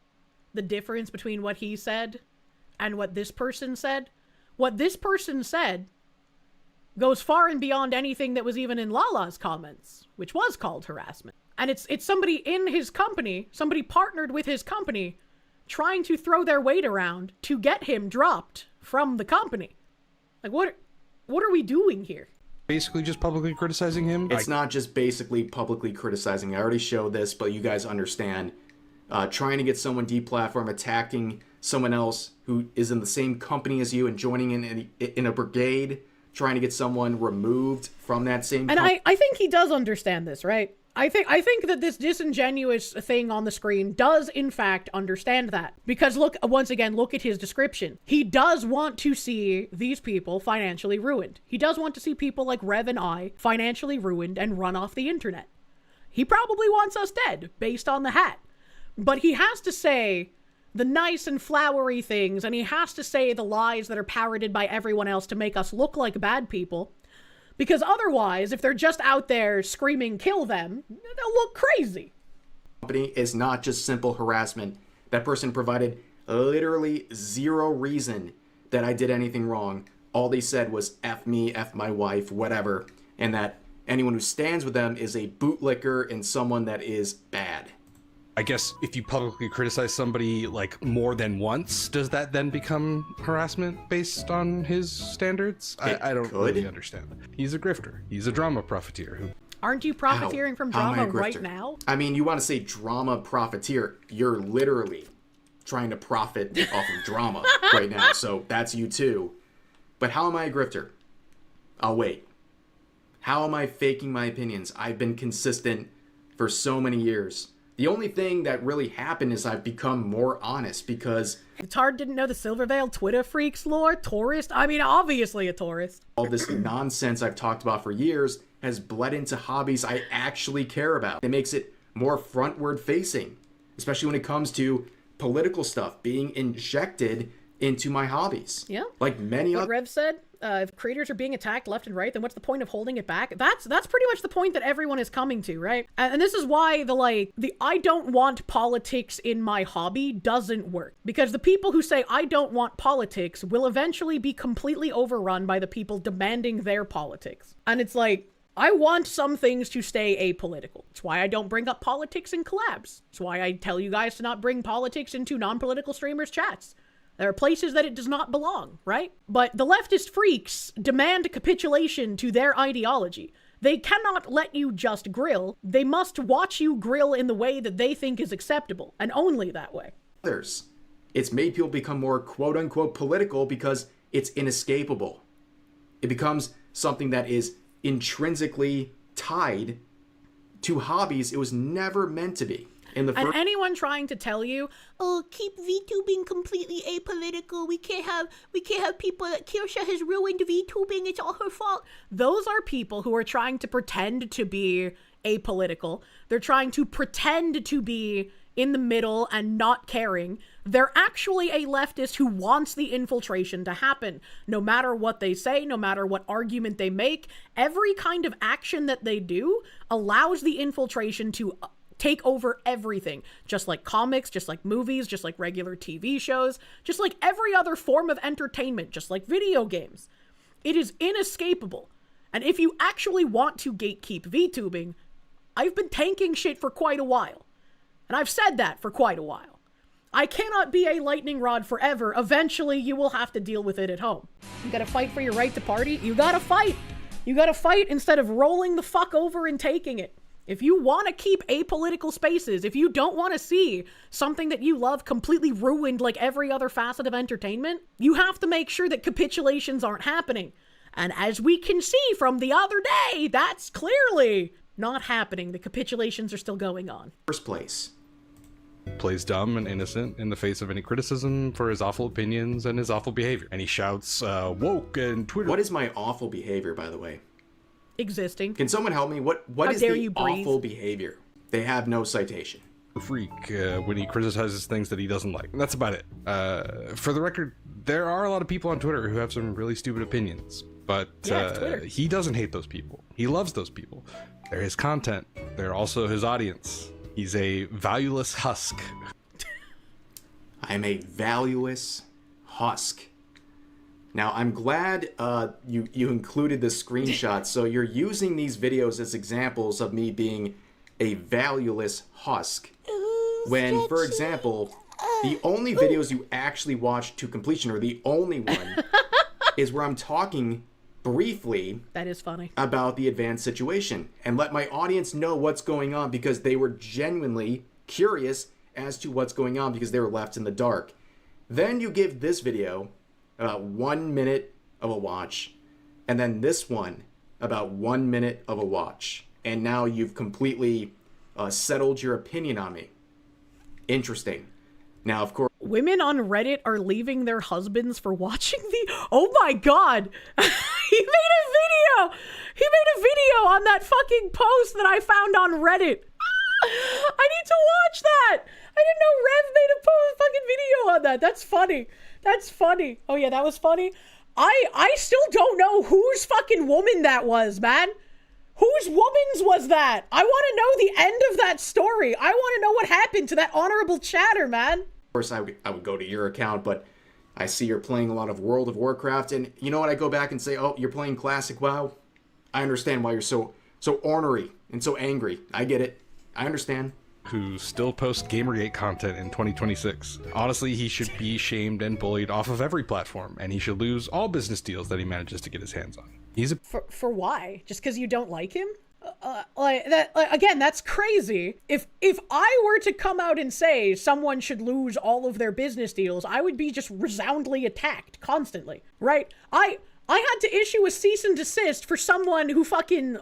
the difference between what he said and what this person said? What this person said goes far and beyond anything that was even in Lala's comments, which was called harassment. And it's somebody in his company, somebody partnered with his company, trying to throw their weight around to get him dropped from the company. Like, what are we doing here? Basically just publicly criticizing him. It's not just basically publicly criticizing. I already showed this, but you guys understand. Trying to get someone deplatformed, attacking someone else who is in the same company as you and joining in a brigade, trying to get someone removed from that same And company. I think he does understand this, right? I think that this disingenuous thing on the screen does in fact understand that. Because look, once again, look at his description. He does want to see these people financially ruined. He does want to see people like Rev and I financially ruined and run off the internet. He probably wants us dead, based on the hat. But he has to say the nice and flowery things, and he has to say the lies that are parroted by everyone else to make us look like bad people. Because otherwise, if they're just out there screaming, kill them, they'll look crazy. Company is not just simple harassment. That person provided literally zero reason that I did anything wrong. All they said was F me, F my wife, whatever. And that anyone who stands with them is a bootlicker and someone that is bad. I guess if you publicly criticize somebody like more than once, does that then become harassment based on his standards? I don't could. really understand. He's a grifter. He's a drama profiteer who... Aren't you profiteering from How am I a drama right grifter? now? I mean, you want to say drama profiteer. You're literally trying to profit off of drama right now. So that's you too. But how am I a grifter? I'll wait. How am I faking my opinions? I've been consistent for so many years. The only thing that really happened is I've become more honest because Tard didn't know the Silverveil Twitter freaks lore? Tourist? I mean, obviously a tourist. all this nonsense I've talked about for years has bled into hobbies I actually care about. It makes it more frontward facing, especially when it comes to political stuff being injected into my hobbies. Yeah. Like many What other... Rev said, if creators are being attacked left and right, then what's the point of holding it back? That's pretty much the point that everyone is coming to, right? And this is why the I don't want politics in my hobby doesn't work. Because the people who say I don't want politics will eventually be completely overrun by the people demanding their politics. And it's like, I want some things to stay apolitical. It's why I don't bring up politics in collabs. It's why I tell you guys to not bring politics into non-political streamers' chats. There are places that it does not belong, right? But the leftist freaks demand capitulation to their ideology. They cannot let you just grill. They must watch you grill in the way that they think is acceptable, and only that way. Others. It's made people become more quote-unquote political because it's inescapable. It becomes something that is intrinsically tied to hobbies it was never meant to be. And anyone trying to tell you, oh, keep VTubing completely apolitical. We can't have people that Kirsche has ruined VTubing. It's all her fault. Those are people who are trying to pretend to be apolitical. They're trying to pretend to be in the middle and not caring. They're actually a leftist who wants the infiltration to happen. No matter what they say, no matter what argument they make, every kind of action that they do allows the infiltration to take over everything, just like comics, just like movies, just like regular TV shows, just like every other form of entertainment, just like video games. It is inescapable. And if you actually want to gatekeep VTubing, I've been tanking shit for quite a while. And I've said that for quite a while. I cannot be a lightning rod forever. Eventually, you will have to deal with it at home. You gotta fight for your right to party? You gotta fight. You gotta fight instead of rolling the fuck over and taking it. If you want to keep apolitical spaces, if you don't want to see something that you love completely ruined like every other facet of entertainment, you have to make sure that capitulations aren't happening. And as we can see from the other day, that's clearly not happening. The capitulations are still going on. First place. Plays dumb and innocent in the face of any criticism for his awful opinions and his awful behavior. And he shouts, woke and Twitter. What is my awful behavior, by the way? Existing. Can someone help me? What is the awful behavior? They have no citation. Freak when he criticizes things that he doesn't like. And that's about it. For the record, there are a lot of people on Twitter who have some really stupid opinions, but he doesn't hate those people. He loves those people. They're his content. They're also his audience. He's a valueless husk. I'm a valueless husk. Now, I'm glad you included the screenshot, so you're using these videos as examples of me being a valueless husk. When, for example, the only videos you actually watch to completion, or the only one, is where I'm talking briefly that is funny about the advanced situation and let my audience know what's going on because they were genuinely curious as to what's going on because they were left in the dark. Then you give this video about 1 minute of a watch, and then this one about 1 minute of a watch, and now you've completely settled your opinion on me. Interesting. Now, of course, women on Reddit are leaving their husbands for watching the... Oh my god! He made a video on that fucking post that I found on Reddit. I need to watch that! I didn't know Rev made a fucking video on that. That's funny. That's funny. Oh yeah, that was funny. I still don't know whose fucking woman that was, man. Whose woman's was that? I want to know the end of that story. I want to know what happened to that honorable chatter, man. Of course, I would go to your account, but I see you're playing a lot of World of Warcraft, and you know what? I go back and say, oh, you're playing Classic WoW? I understand why you're so ornery and so angry. I get it. I understand. Who still posts Gamergate content in 2026. Honestly, he should be shamed and bullied off of every platform, and he should lose all business deals that he manages to get his hands on. He's a... For why? Just because you don't like him? Again, that's crazy. If I were to come out and say someone should lose all of their business deals, I would be just resoundingly attacked constantly, right? I had to issue a cease and desist for someone who fucking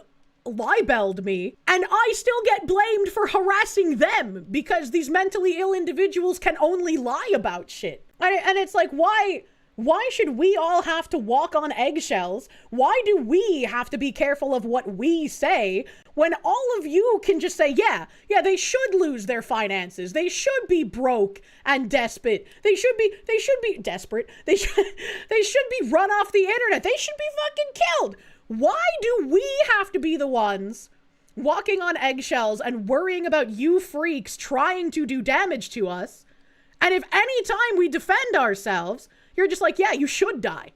libeled me, and I still get blamed for harassing them because these mentally ill individuals can only lie about shit. And it's like, why Why should we all have to walk on eggshells? Why do we have to be careful of what we say when all of you can just say, yeah, they should lose their finances. They should be broke and desperate. They should be desperate. They should be run off the internet. They should be fucking killed. Why do we have to be the ones walking on eggshells and worrying about you freaks trying to do damage to us? And if any time we defend ourselves, you're just like, yeah, you should die.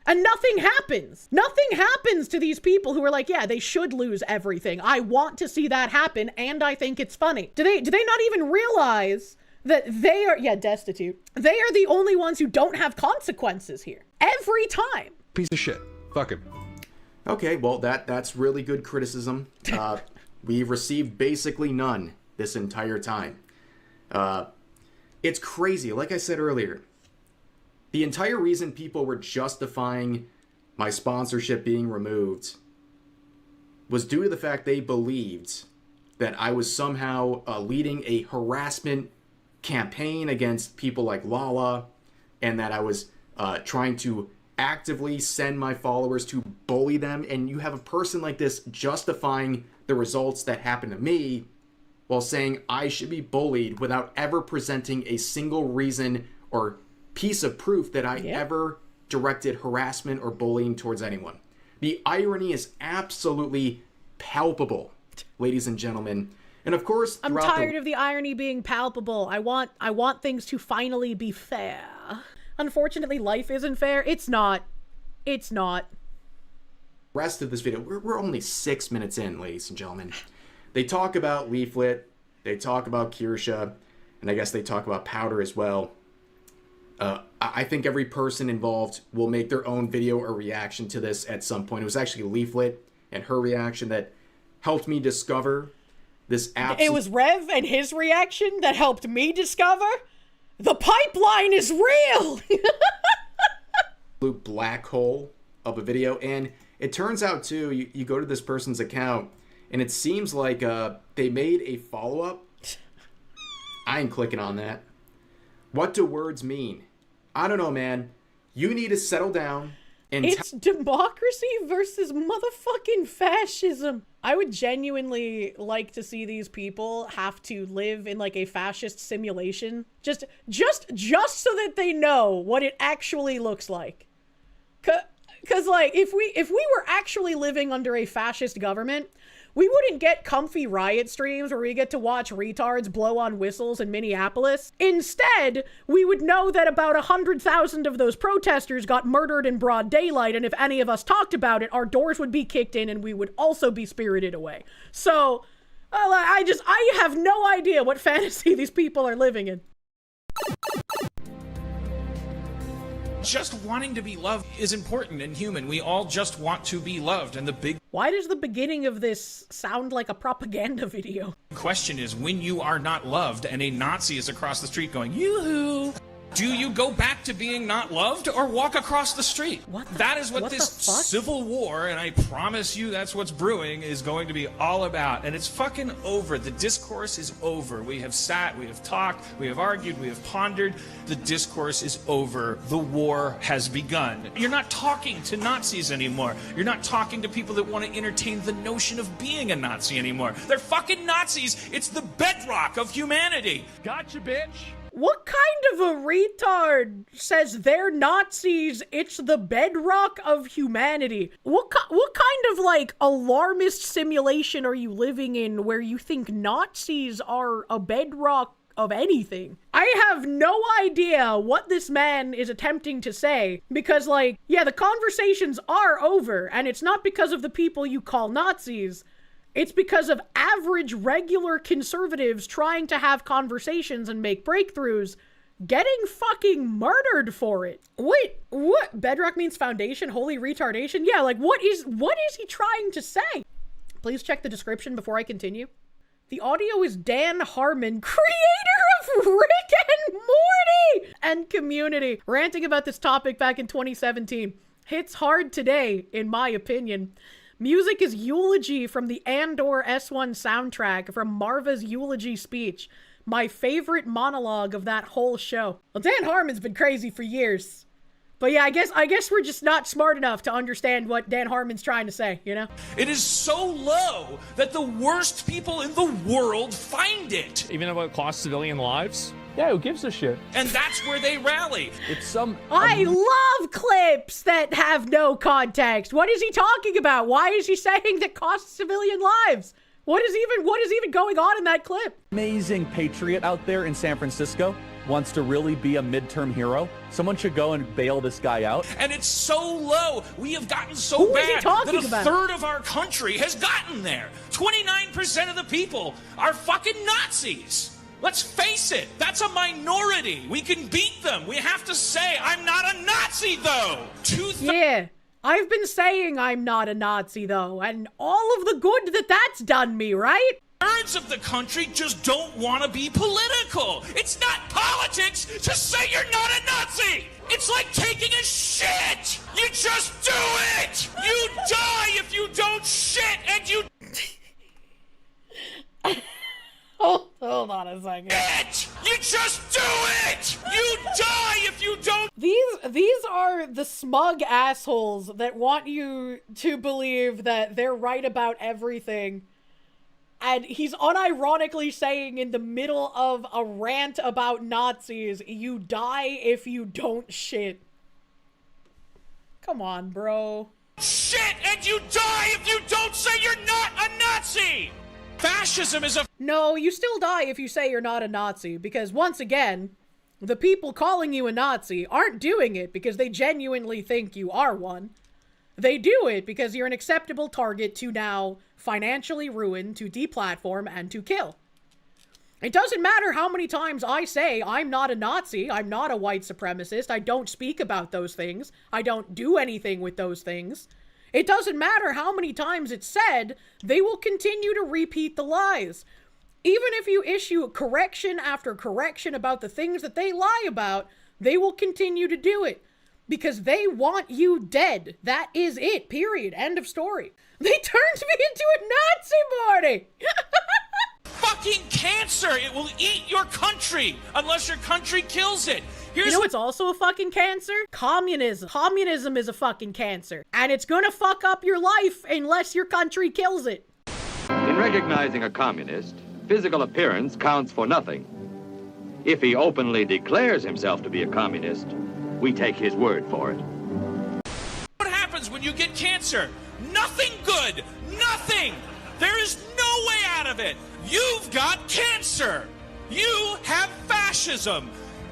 And nothing happens. Nothing happens to these people who are like, yeah, they should lose everything. I want to see that happen, and I think it's funny. Do they not even realize that they are, destitute. They are the only ones who don't have consequences here. Every time. Piece of shit. Fuck him. Okay, well, that's really good criticism. We've received basically none this entire time. It's crazy. Like I said earlier, the entire reason people were justifying my sponsorship being removed was due to the fact they believed that I was somehow leading a harassment campaign against people like Lala, and that I was trying to actively send my followers to bully them. And you have a person like this justifying the results that happened to me while saying I should be bullied without ever presenting a single reason or piece of proof that I ever directed harassment or bullying towards anyone. The irony is absolutely palpable, ladies and gentlemen. And of course, I'm tired of the irony being palpable. I want things to finally be fair. Unfortunately, life isn't fair. It's not. It's not. Rest of this video, we're only 6 minutes in, ladies and gentlemen. They talk about Leaflet, they talk about Kirsche, and I guess they talk about Powder as well. I think every person involved will make their own video or reaction to this at some point. It was actually Leaflet and her reaction that helped me discover this It was Rev and his reaction that helped me discover the pipeline is real. Black hole of a video. And it turns out too, you go to this person's account and it seems like they made a follow-up. I ain't clicking on that. What do words mean? I don't know, man. You need to settle down and it's democracy versus motherfucking fascism. I would genuinely like to see these people have to live in like a fascist simulation. Just so that they know what it actually looks like. Cause like if we were actually living under a fascist government, we wouldn't get comfy riot streams where we get to watch retards blow on whistles in Minneapolis. Instead, we would know that about 100,000 of those protesters got murdered in broad daylight, and if any of us talked about it, our doors would be kicked in and we would also be spirited away. So, I have no idea what fantasy these people are living in. Just wanting to be loved is important and human. We all just want to be loved, and the big Why does the beginning of this sound like a propaganda video? question is, when you are not loved and a Nazi is across the street going, yoo-hoo, do you go back to being not loved or walk across the street? That is what this civil war, and I promise you that's what's brewing, is going to be all about. And it's fucking over. The discourse is over. We have sat, we have talked, we have argued, we have pondered. The discourse is over. The war has begun. You're not talking to Nazis anymore. You're not talking to people that want to entertain the notion of being a Nazi anymore. They're fucking Nazis. It's the bedrock of humanity. Gotcha, bitch. What kind of a retard says they're Nazis, it's the bedrock of humanity? What kind of, like, alarmist simulation are you living in where you think Nazis are a bedrock of anything? I have no idea what this man is attempting to say, because, like, yeah, the conversations are over, and it's not because of the people you call Nazis. It's because of average, regular conservatives trying to have conversations and make breakthroughs, getting fucking murdered for it. Wait, what? Bedrock means foundation? Holy retardation? Yeah, like, what is he trying to say? Please check the description before I continue. The audio is Dan Harmon, creator of Rick and Morty and Community, ranting about this topic back in 2017. Hits hard today, in my opinion. Music is Eulogy from the Andor S1 soundtrack from Marva's eulogy speech. My favorite monologue of that whole show. Well, Dan Harmon's been crazy for years. But yeah, I guess we're just not smart enough to understand what Dan Harmon's trying to say, you know? It is so low that the worst people in the world find it. Even though it costs civilian lives? Yeah, who gives a shit? And that's where they rally. It's some... I love clips that have no context. What is he talking about? Why is he saying that costs civilian lives? What is even going on in that clip? Amazing patriot out there in San Francisco wants to really be a midterm hero. Someone should go and bail this guy out. And it's so low. We have gotten so Who is he bad talking that a about? third of our country has gotten there. 29% of the people are fucking Nazis. Let's face it, that's a minority. We can beat them. We have to say, I'm not a Nazi, though. Yeah, I've been saying I'm not a Nazi, though, and all of the good that's done me, right? Thirds of the country just don't want to be political. It's not politics to say you're not a Nazi. It's like taking a shit. You just do it. You die if you don't shit, and you... Hold on a second. You just do it! You die if you don't... These are the smug assholes that want you to believe that they're right about everything. And he's unironically saying in the middle of a rant about Nazis, you die if you don't shit. Come on, bro. Shit, and you die if you don't say you're not a Nazi! Fascism is a... No, you still die if you say you're not a Nazi, because once again, the people calling you a Nazi aren't doing it because they genuinely think you are one. They do it because you're an acceptable target to now financially ruin, to deplatform, and to kill. It doesn't matter how many times I say I'm not a Nazi, I'm not a white supremacist, I don't speak about those things, I don't do anything with those things. It doesn't matter how many times it's said, they will continue to repeat the lies. Even if you issue correction after correction about the things that they lie about, they will continue to do it. Because they want you dead. That is it, period. End of story. They turned me into a Nazi, Marty! fucking cancer! It will eat your country unless your country kills it. You know what's also a fucking cancer? Communism. Communism is a fucking cancer. And it's gonna fuck up your life unless your country kills it. In recognizing a communist, physical appearance counts for nothing. If he openly declares himself to be a communist, we take his word for it. What happens when you get cancer? Nothing good! Nothing! There is no way out of it! You've got cancer! You have fascism!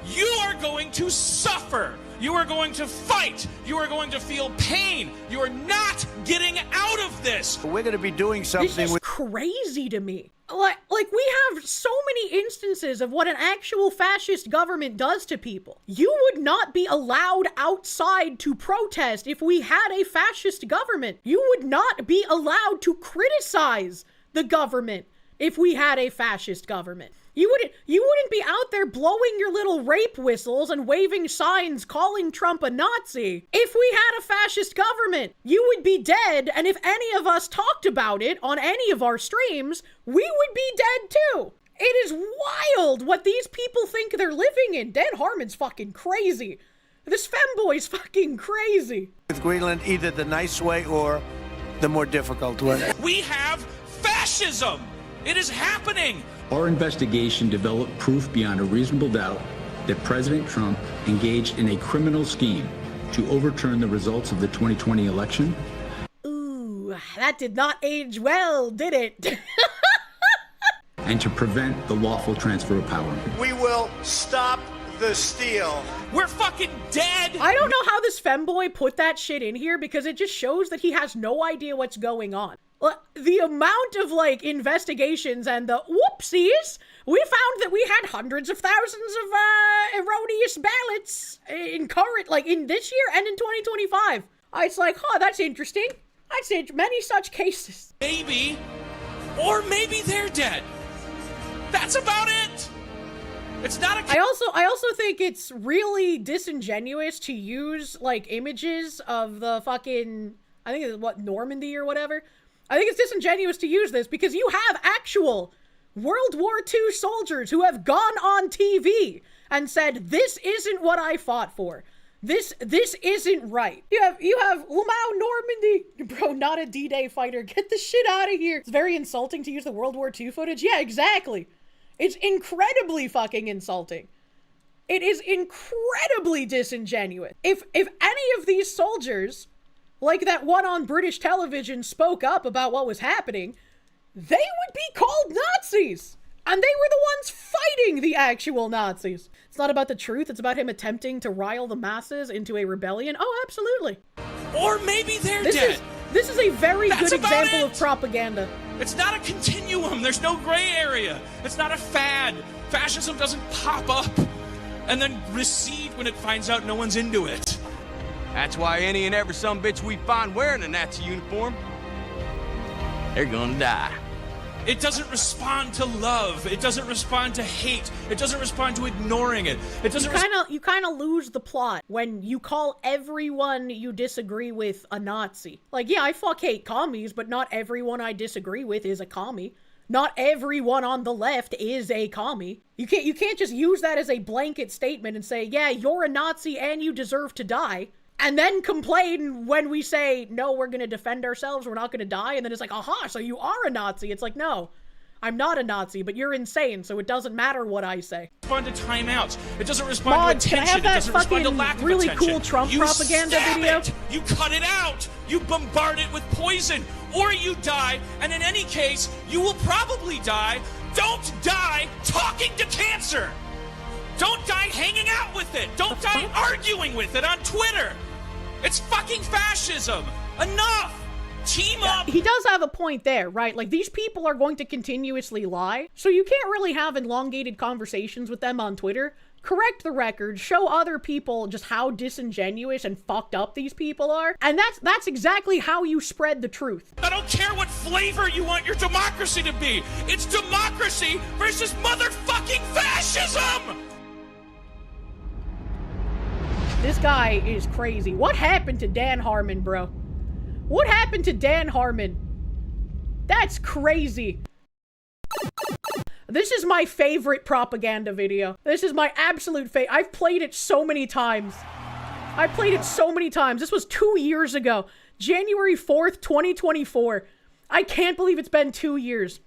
You are going to suffer! You are going to fight! You are going to feel pain! You are not getting out of this! We're going to be doing something This is crazy to me. Like, we have so many instances of what an actual fascist government does to people. You would not be allowed outside to protest if we had a fascist government. You would not be allowed to criticize the government if we had a fascist government. You wouldn't be out there blowing your little rape whistles and waving signs calling Trump a Nazi if we had a fascist government. You would be dead, and if any of us talked about it on any of our streams, we would be dead too. It is wild what these people think they're living in. Dan Harmon's fucking crazy. This femboy's fucking crazy. With Greenland, either the nice way or the more difficult way. We have fascism! It is happening! Our investigation developed proof beyond a reasonable doubt that President Trump engaged in a criminal scheme to overturn the results of the 2020 election. Ooh, that did not age well, did it? And to prevent the lawful transfer of power. We will stop the steal. We're fucking dead! I don't know how this femboy put that shit in here because it just shows that he has no idea what's going on. The amount of, investigations and the whoopsies, we found that we had hundreds of thousands of, erroneous ballots in in this year and in 2025. It's like, that's interesting. I'd say many such cases. Maybe, or maybe they're dead. That's about it. It's not a... I also think it's really disingenuous to use, images of the fucking, I think it's, Normandy or whatever. I think it's disingenuous to use this because you have actual World War II soldiers who have gone on TV and said, this isn't what I fought for. This isn't right. You have Lamau Normandy. Bro, not a D-Day fighter. Get the shit out of here. It's very insulting to use the World War II footage. Yeah, exactly. It's incredibly fucking insulting. It is incredibly disingenuous. If any of these soldiers, like that one on British television, spoke up about what was happening, they would be called Nazis. And they were the ones fighting the actual Nazis. It's not about the truth. It's about him attempting to rile the masses into a rebellion. Oh, absolutely. Or maybe they're dead. This is a very good example of propaganda. It's not a continuum. There's no gray area. It's not a fad. Fascism doesn't pop up and then recede when it finds out no one's into it. That's why any and every sumbitch we find wearing a Nazi uniform, they're gonna die. It doesn't respond to love. It doesn't respond to hate. It doesn't respond to ignoring it. It doesn't. You kind of lose the plot when you call everyone you disagree with a Nazi. Like, yeah, I fuck hate commies, but not everyone I disagree with is a commie. Not everyone on the left is a commie. You can't just use that as a blanket statement and say, yeah, you're a Nazi and you deserve to die. And then complain when we say, no, we're going to defend ourselves, we're not going to die. And then it's like, aha, so you are a Nazi. It's like, no, I'm not a Nazi, but you're insane, so it doesn't matter what I say. Respond to timeouts. It doesn't respond to attention. It doesn't respond to lack of really attention. Cool Trump propaganda video. You cut it out. You bombard it with poison, or you die. And in any case, you will probably die. Don't die talking to cancer. Don't die hanging out with it. Don't die arguing with it on Twitter. It's fucking fascism. Enough. Team up. He does have a point there, right? Like, these people are going to continuously lie, so you can't really have elongated conversations with them on Twitter. Correct the record, show other people just how disingenuous and fucked up these people are, and that's exactly how you spread the truth. I don't care what flavor you want your democracy to be. It's democracy versus motherfucking fascism. This guy is crazy. What happened to Dan Harmon, bro? What happened to Dan Harmon? That's crazy. This is my favorite propaganda video. This is my absolute favorite. I've played it so many times. This was 2 years ago. January 4th, 2024. I can't believe it's been 2 years.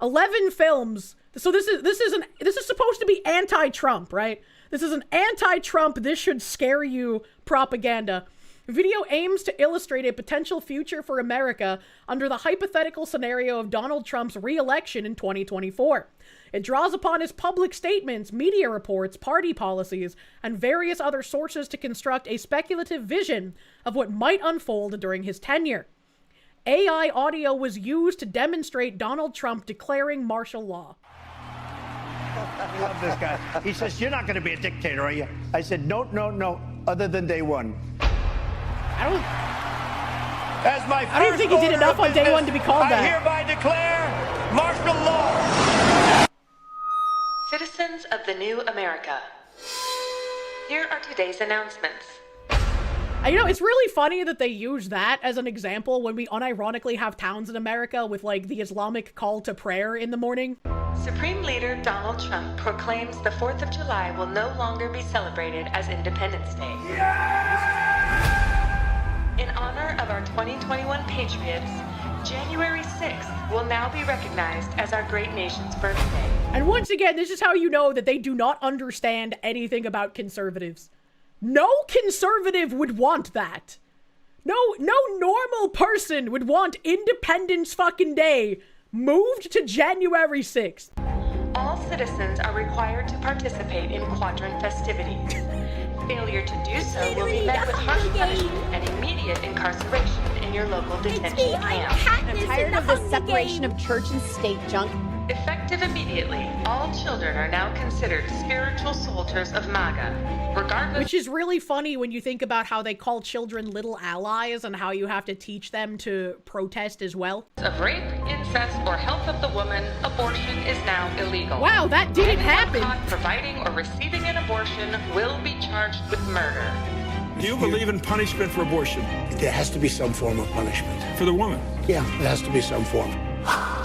11 films. So this is supposed to be anti-Trump, right? This is an anti-Trump, this should scare you propaganda. Video aims to illustrate a potential future for America under the hypothetical scenario of Donald Trump's re-election in 2024. It draws upon his public statements, media reports, party policies, and various other sources to construct a speculative vision of what might unfold during his tenure. AI audio was used to demonstrate Donald Trump declaring martial law. I love this guy. He says, you're not going to be a dictator, are you? I said, no, other than day one. I don't think he did enough on day one to be called that. I hereby declare martial law. Citizens of the new America, here are today's announcements. You know, it's really funny that they use that as an example when we unironically have towns in America with, like, the Islamic call to prayer in the morning. Supreme Leader Donald Trump proclaims the 4th of July will no longer be celebrated as Independence Day. In honor of our 2021 Patriots, January 6th will now be recognized as our great nation's birthday. And once again, this is how you know that they do not understand anything about conservatives. No conservative would want that. No normal person would want Independence fucking Day moved to January 6th. All citizens are required to participate in quadrant festivities. Failure to do so will be met with harsh punishment and immediate incarceration in your local detention camp. I'm tired of this separation of church and state junk. Effective immediately, all children are now considered spiritual soldiers of MAGA, regardless. Which is really funny when you think about how they call children little allies and how you have to teach them to protest as well. Of rape, incest, or health of the woman, abortion is now illegal. Wow, that didn't happen. Anyone caught providing or receiving an abortion will be charged with murder. Do you believe in punishment for abortion? There has to be some form of punishment. For the woman? Yeah, there has to be some form.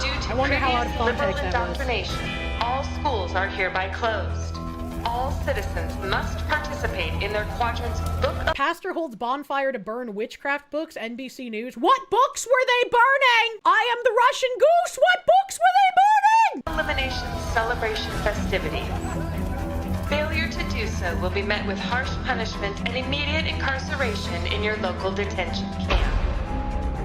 Due to previous liberal indoctrination, all schools are hereby closed. All citizens must participate in their quadrant's book of Pastor holds bonfire to burn witchcraft books, NBC News. What books were they burning? I am the Russian goose. What books were they burning? elimination celebration festivity. Failure to do so will be met with harsh punishment and immediate incarceration in your local detention camp.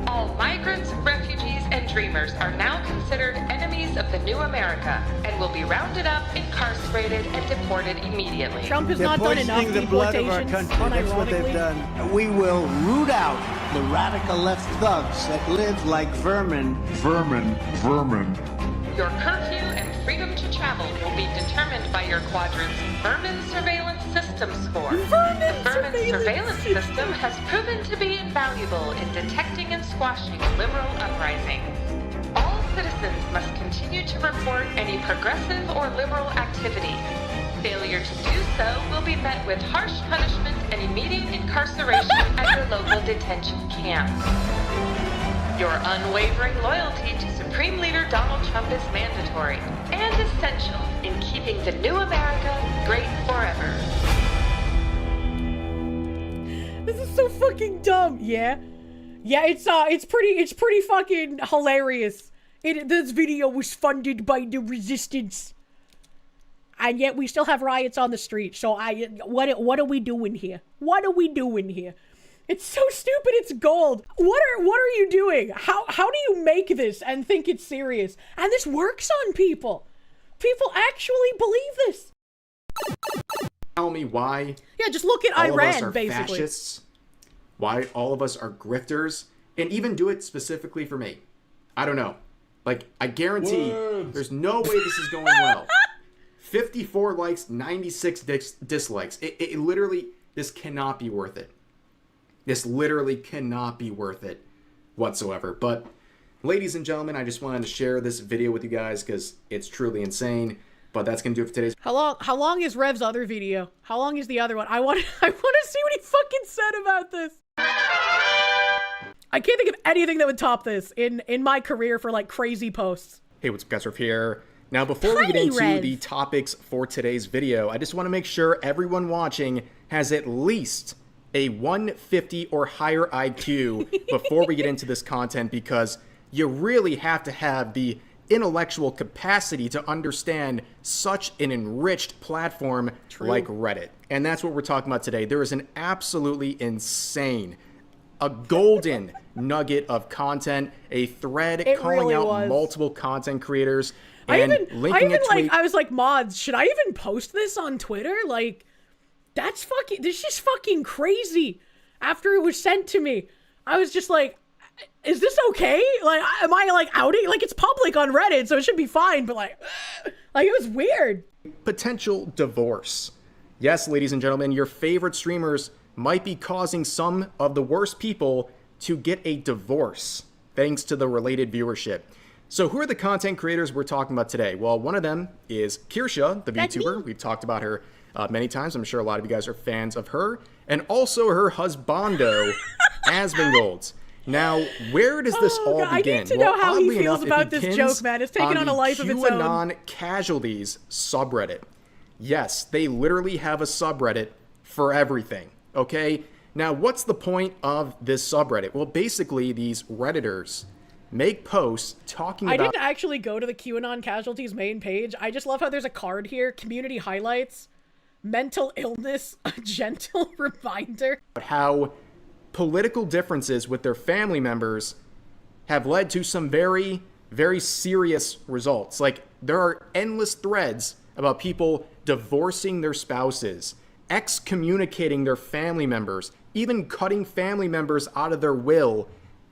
All migrants, refugees, and dreamers are now considered enemies of the new America and will be rounded up, incarcerated, and deported immediately. Trump has They're not done enough poisoning the blood of our deportations, country. That's what they've unironically. done. We will root out the radical left thugs that live like vermin. Your curfew and freedom to travel will be determined by your quadrant's Vermin Surveillance System score. The Vermin Surveillance System has proven to be invaluable in detecting and squashing a liberal uprising. All citizens must continue to report any progressive or liberal activity. Failure to do so will be met with harsh punishment and immediate incarceration at your local detention camp. Your unwavering loyalty to Supreme Leader Donald Trump is mandatory and essential in keeping the new America great forever. This is so fucking dumb. Yeah, it's pretty fucking hilarious. This video was funded by the resistance, and yet we still have riots on the street. So what are we doing here? What are we doing here? It's so stupid, it's gold. What are you doing? How do you make this and think it's serious? And this works on people. People actually believe this. Tell me why. Yeah, just look at all Iran, of us are basically. Fascists, why all of us are grifters, and even do it specifically for me. I don't know. Like, I guarantee there's no way this is going well. 54 likes, 96 dislikes. It literally, this cannot be worth it. This literally cannot be worth it whatsoever. But, ladies and gentlemen, I just wanted to share this video with you guys because it's truly insane. But that's going to do it for today's. How long is Rev's other video? How long is the other one? I want to see what he fucking said about this. I can't think of anything that would top this in my career for like crazy posts. Hey, what's up, guys? Rev here. Now, before we get into the topics for today's video, I just want to make sure everyone watching has at least a 150 or higher IQ before we get into this content, because you really have to have the intellectual capacity to understand such an enriched platform like Reddit. And that's what we're talking about today. There is an absolutely insane, a golden nugget of content, a thread calling really out was. multiple content creators I linking a tweet. I was like, mods, should I even post this on Twitter? Like, this is fucking crazy. After it was sent to me, I was just like, is this okay? Like, am I like outing? Like, it's public on Reddit, so it should be fine, but like it was weird. Potential divorce. Yes, ladies and gentlemen, your favorite streamers might be causing some of the worst people to get a divorce, thanks to the related viewership. So who are the content creators we're talking about today? Well, one of them is Kirsche, the VTuber. We've talked about her many times. I'm sure a lot of you guys are fans of her. And also her husbando, Asmongold. Now, where does this all begin? I need to know how he feels about this joke, man. It's taken on a life of its own. Qanoncasualties subreddit. Yes, they literally have a subreddit for everything, okay? Now, what's the point of this subreddit? Well, basically, these Redditors make posts talking about... I didn't actually go to the qanoncasualties main page. I just love how there's a card here, community highlights, mental illness, a gentle reminder. How political differences with their family members have led to some very, very serious results. Like, there are endless threads about people divorcing their spouses, excommunicating their family members, even cutting family members out of their will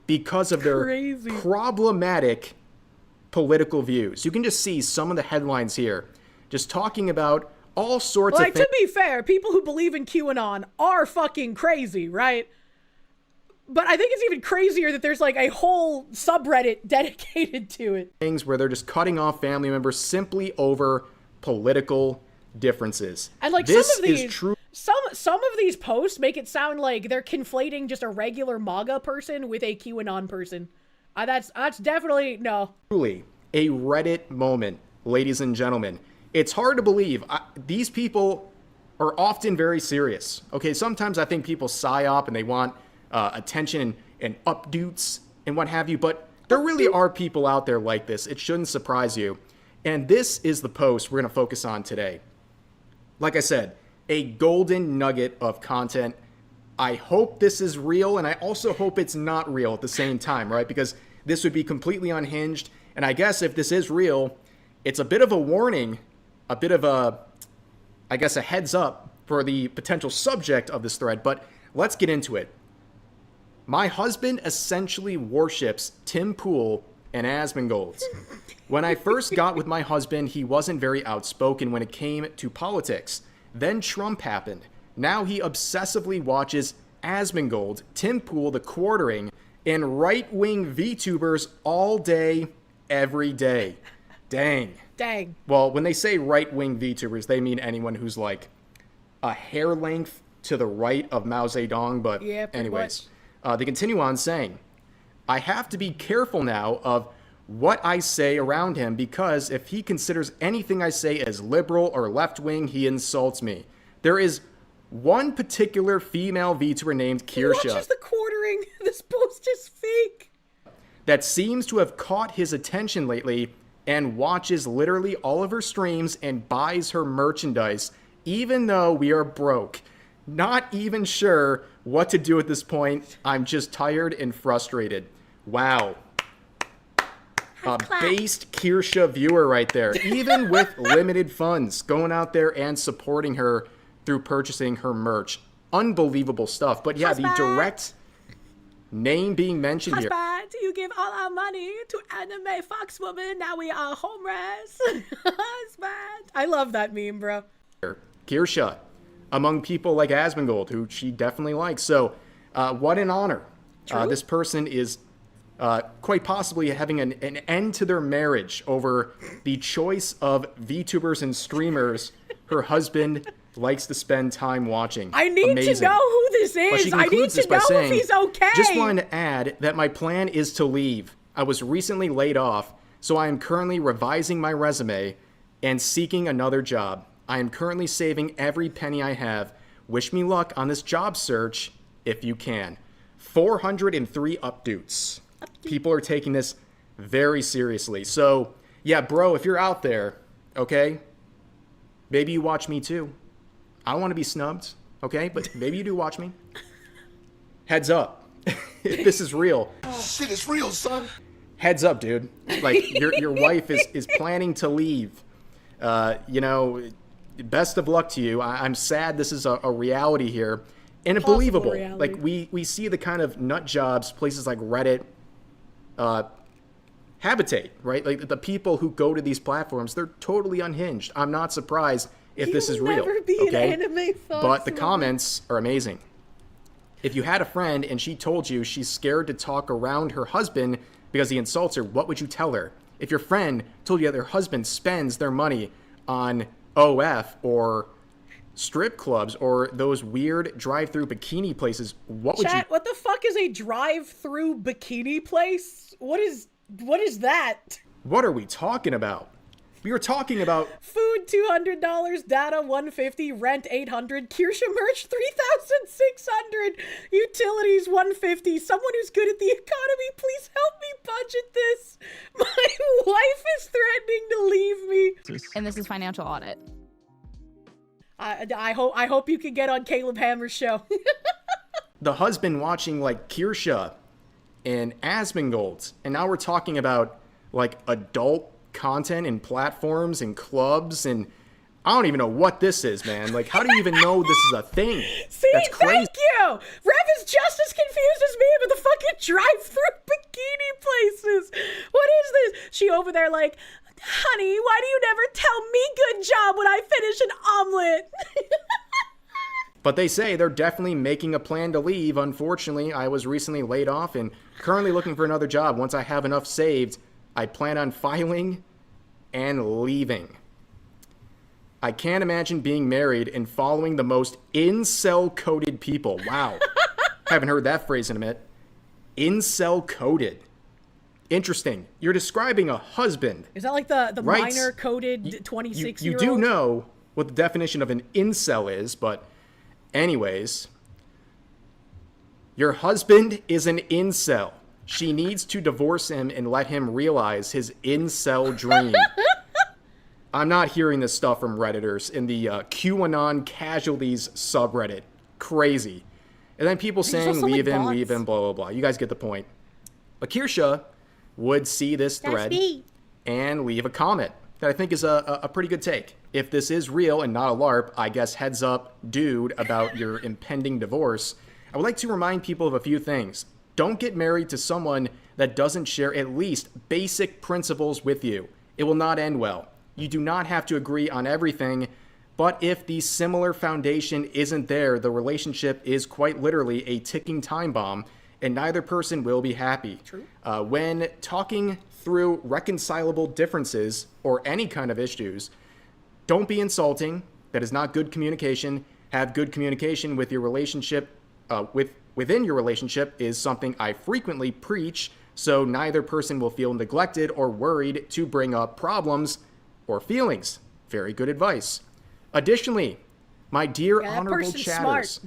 because of their problematic political views. You can just see some of the headlines here, just talking about all sorts of things. Like, to be fair, people who believe in QAnon are fucking crazy, right? But I think it's even crazier that there's like a whole subreddit dedicated to it. Things where they're just cutting off family members simply over political differences. And like this some of these, is true. Some of these posts make it sound like they're conflating just a regular MAGA person with a QAnon person. That's definitely no. Truly a Reddit moment, ladies and gentlemen. it's hard to believe. These people are often very serious. Okay, sometimes I think people psyop and they want attention and updates and what have you, but there really are people out there like this. It shouldn't surprise you. And this is the post we're going to focus on today. Like I said, a golden nugget of content. I hope this is real, and I also hope it's not real at the same time, right? Because this would be completely unhinged. And I guess if this is real, it's a bit of a warning, a bit of a, I guess, a heads up for the potential subject of this thread. But let's get into it. My husband essentially worships Tim Pool and Asmongold. When I first got with my husband, he wasn't very outspoken when it came to politics. Then Trump happened. Now he obsessively watches Asmongold, Tim Pool, The Quartering, and right-wing VTubers all day, every day. Dang. Dang. Well, when they say right-wing VTubers, they mean anyone who's like a hair length to the right of Mao Zedong. But yeah, anyways, they continue on saying, I have to be careful now of what I say around him because if he considers anything I say as liberal or left-wing, he insults me. There is one particular female VTuber named Kirsche. He watches The Quartering. This post is fake. That seems to have caught his attention lately and watches literally all of her streams and buys her merchandise, even though we are broke. Not even sure what to do at this point. I'm just tired and frustrated. Wow. A based Kirsche viewer right there. Even with limited funds, going out there and supporting her through purchasing her merch. Unbelievable stuff. But yeah, the direct name being mentioned here. Husband, you give all our money to anime foxwoman. Now we are homeless. Husband. I love that meme, bro. Kirsche, among people like Asmongold, who she definitely likes. So, what an honor. This person is quite possibly having an end to their marriage over the choice of VTubers and streamers her husband likes to spend time watching. I need to know who this is. I need to know if he's okay. Just wanted to add that my plan is to leave. I was recently laid off, so I am currently revising my resume and seeking another job. I am currently saving every penny I have. Wish me luck on this job search if you can. 403 updates. People are taking this very seriously. So, yeah, bro, if you're out there, okay, maybe you watch me too. I don't want to be snubbed, okay, but maybe you do watch me. Heads up. If this is real. Shit is real, son. Heads up, dude. Like, your wife is planning to leave. You know, best of luck to you. I'm sad this is a reality here. And believable. Reality. Like, we see the kind of nut jobs, places like Reddit, habitate, right? Like, the people who go to these platforms, they're totally unhinged. I'm not surprised if this is real. Okay? An anime But the comments are amazing. If you had a friend and she told you she's scared to talk around her husband because he insults her, what would you tell her? If your friend told you that their husband spends their money on OF or strip clubs or those weird drive-through bikini places, what would you... What the fuck is a drive-through bikini place? What is that? What are we talking about? We were talking about... Food $200, data $150, rent $800, Kirsche merch $3,600, utilities $150. Someone who's good at the economy, please help me budget this. My wife is threatening to leave me. And this is financial audit. I hope you can get on Caleb Hammer's show. The husband watching like Kirsche and Asmongold, and now we're talking about like adult content and platforms and clubs, and I don't even know what this is, man. Like, how do you even know this is a thing? See, that's crazy. Thank you. Rev is just as confused as me with the fucking drive-through bikini places. What is this? She over there like, honey, why do you never tell me good job when I finish an omelet? But they say they're definitely making a plan to leave. Unfortunately, I was recently laid off and currently looking for another job. Once I have enough saved, I plan on filing and leaving. I can't imagine being married and following the most incel-coded people. Wow. Haven't heard that phrase in a minute. Incel-coded. Interesting. You're describing a husband. Is that like the right? minor coded 26-year-old? You do know what the definition of an incel is, but anyways, your husband is an incel. She needs to divorce him and let him realize his incel dream. I'm not hearing this stuff from Redditors in the qanoncasualties subreddit. Crazy. And then people saying leave him, blah, blah, blah. You guys get the point. But Kirsche would see this thread and leave a comment that I think is a pretty good take. If this is real and not a LARP, I guess heads up, dude, about your impending divorce. I would like to remind people of a few things. Don't get married to someone that doesn't share at least basic principles with you. It will not end well. You do not have to agree on everything, but if the similar foundation isn't there, the relationship is quite literally a ticking time bomb, and neither person will be happy. True. When talking through reconcilable differences or any kind of issues, don't be insulting. That is not good communication. Have good communication with your relationship. Within your relationship is something I frequently preach, so neither person will feel neglected or worried to bring up problems or feelings. Very good advice. Additionally, my dear honorable chatters,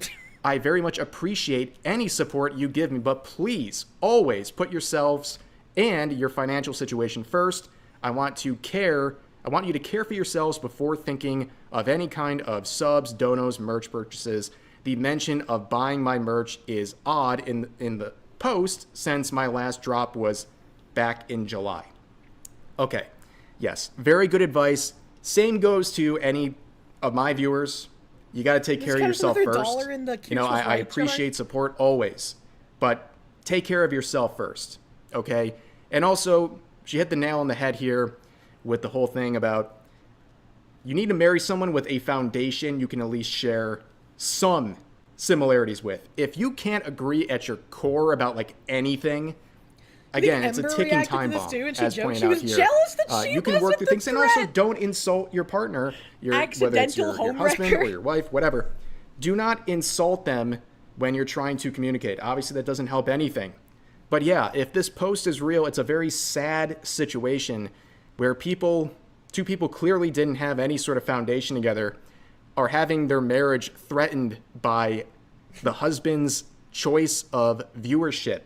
I very much appreciate any support you give me, but please always put yourselves and your financial situation first. I want you to care for yourselves before thinking of any kind of subs, donos, merch purchases. The mention of buying my merch is odd in the post since my last drop was back in July. Okay, yes, very good advice. Same goes to any of my viewers. You got to take care of yourself first. You know, I appreciate support always, but take care of yourself first, okay? And also, she hit the nail on the head here with the whole thing about you need to marry someone with a foundation you can at least share some similarities with. If you can't agree at your core about like anything, again, it's a ticking time bomb, as pointed out here. You can work through things, and also don't insult your partner, whether it's your husband or your wife, whatever. Do not insult them when you're trying to communicate. Obviously, that doesn't help anything. But yeah, if this post is real, it's a very sad situation where two people clearly didn't have any sort of foundation together, are having their marriage threatened by the husband's choice of viewership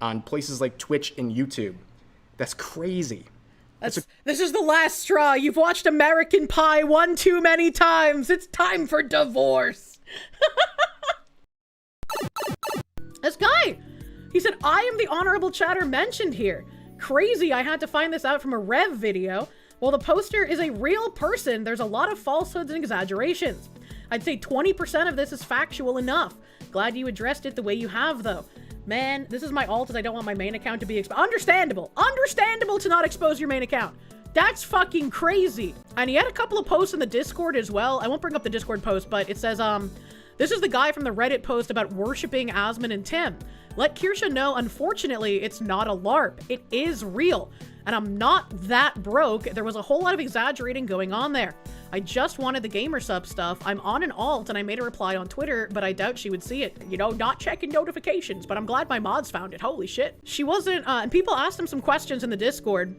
on places like Twitch and YouTube. That's crazy. This is the last straw. You've watched American Pie one too many times. It's time for divorce. This guy, he said, I am the honorable chatter mentioned here. Crazy, I had to find this out from a Rev video. While the poster is a real person, there's a lot of falsehoods and exaggerations. I'd say 20% of this is factual enough. Glad you addressed it the way you have, though. Man, this is my alt as I don't want my main account to be exposed. Understandable. Understandable to not expose your main account. That's fucking crazy. And he had a couple of posts in the Discord as well. I won't bring up the Discord post, but it says, this is the guy from the Reddit post about worshipping Asmon and Tim. Let Kirsche know, unfortunately, it's not a LARP. It is real. And I'm not that broke. There was a whole lot of exaggerating going on there. I just wanted the gamer sub stuff. I'm on an alt and I made a reply on Twitter, but I doubt she would see it. You know, not checking notifications, but I'm glad my mods found it. Holy shit. She wasn't, and people asked him some questions in the Discord.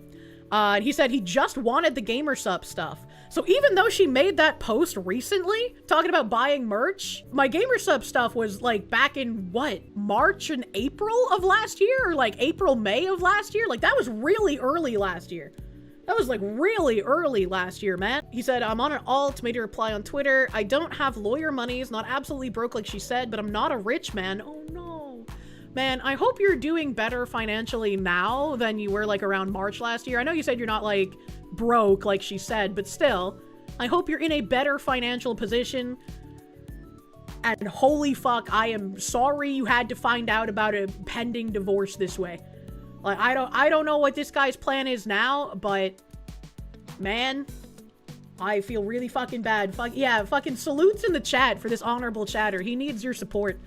And he said he just wanted the gamer sub stuff. So even though she made that post recently, talking about buying merch, my gamer sub stuff was like back in what, March and April of last year? Or like April, May of last year? Like that was really early last year. That was like really early last year, man. He said, I'm on an alt, made a reply on Twitter. I don't have lawyer monies, not absolutely broke like she said, but I'm not a rich man. Oh no. Man, I hope you're doing better financially now than you were like around March last year. I know you said you're not like broke like she said, but still, I hope you're in a better financial position. And holy fuck, I am sorry you had to find out about a pending divorce this way. Like, I don't know what this guy's plan is now, but man, I feel really fucking bad. Yeah, fucking salutes in the chat for this honorable chatter. He needs your support.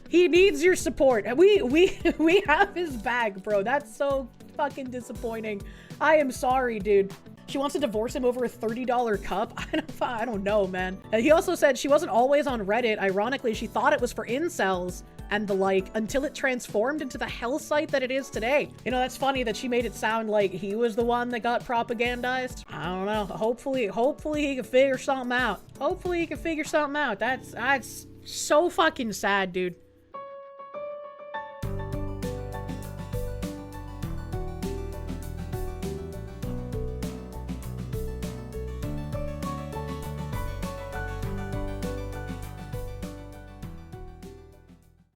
He needs your support. We have his back, bro. That's so fucking disappointing. I am sorry, dude. She wants to divorce him over a $30 cup? I don't know, man. He also said she wasn't always on Reddit. Ironically, she thought it was for incels and the like until it transformed into the hell site that it is today. You know, that's funny that she made it sound like he was the one that got propagandized. I don't know. Hopefully he can figure something out. Hopefully he can figure something out. That's so fucking sad, dude.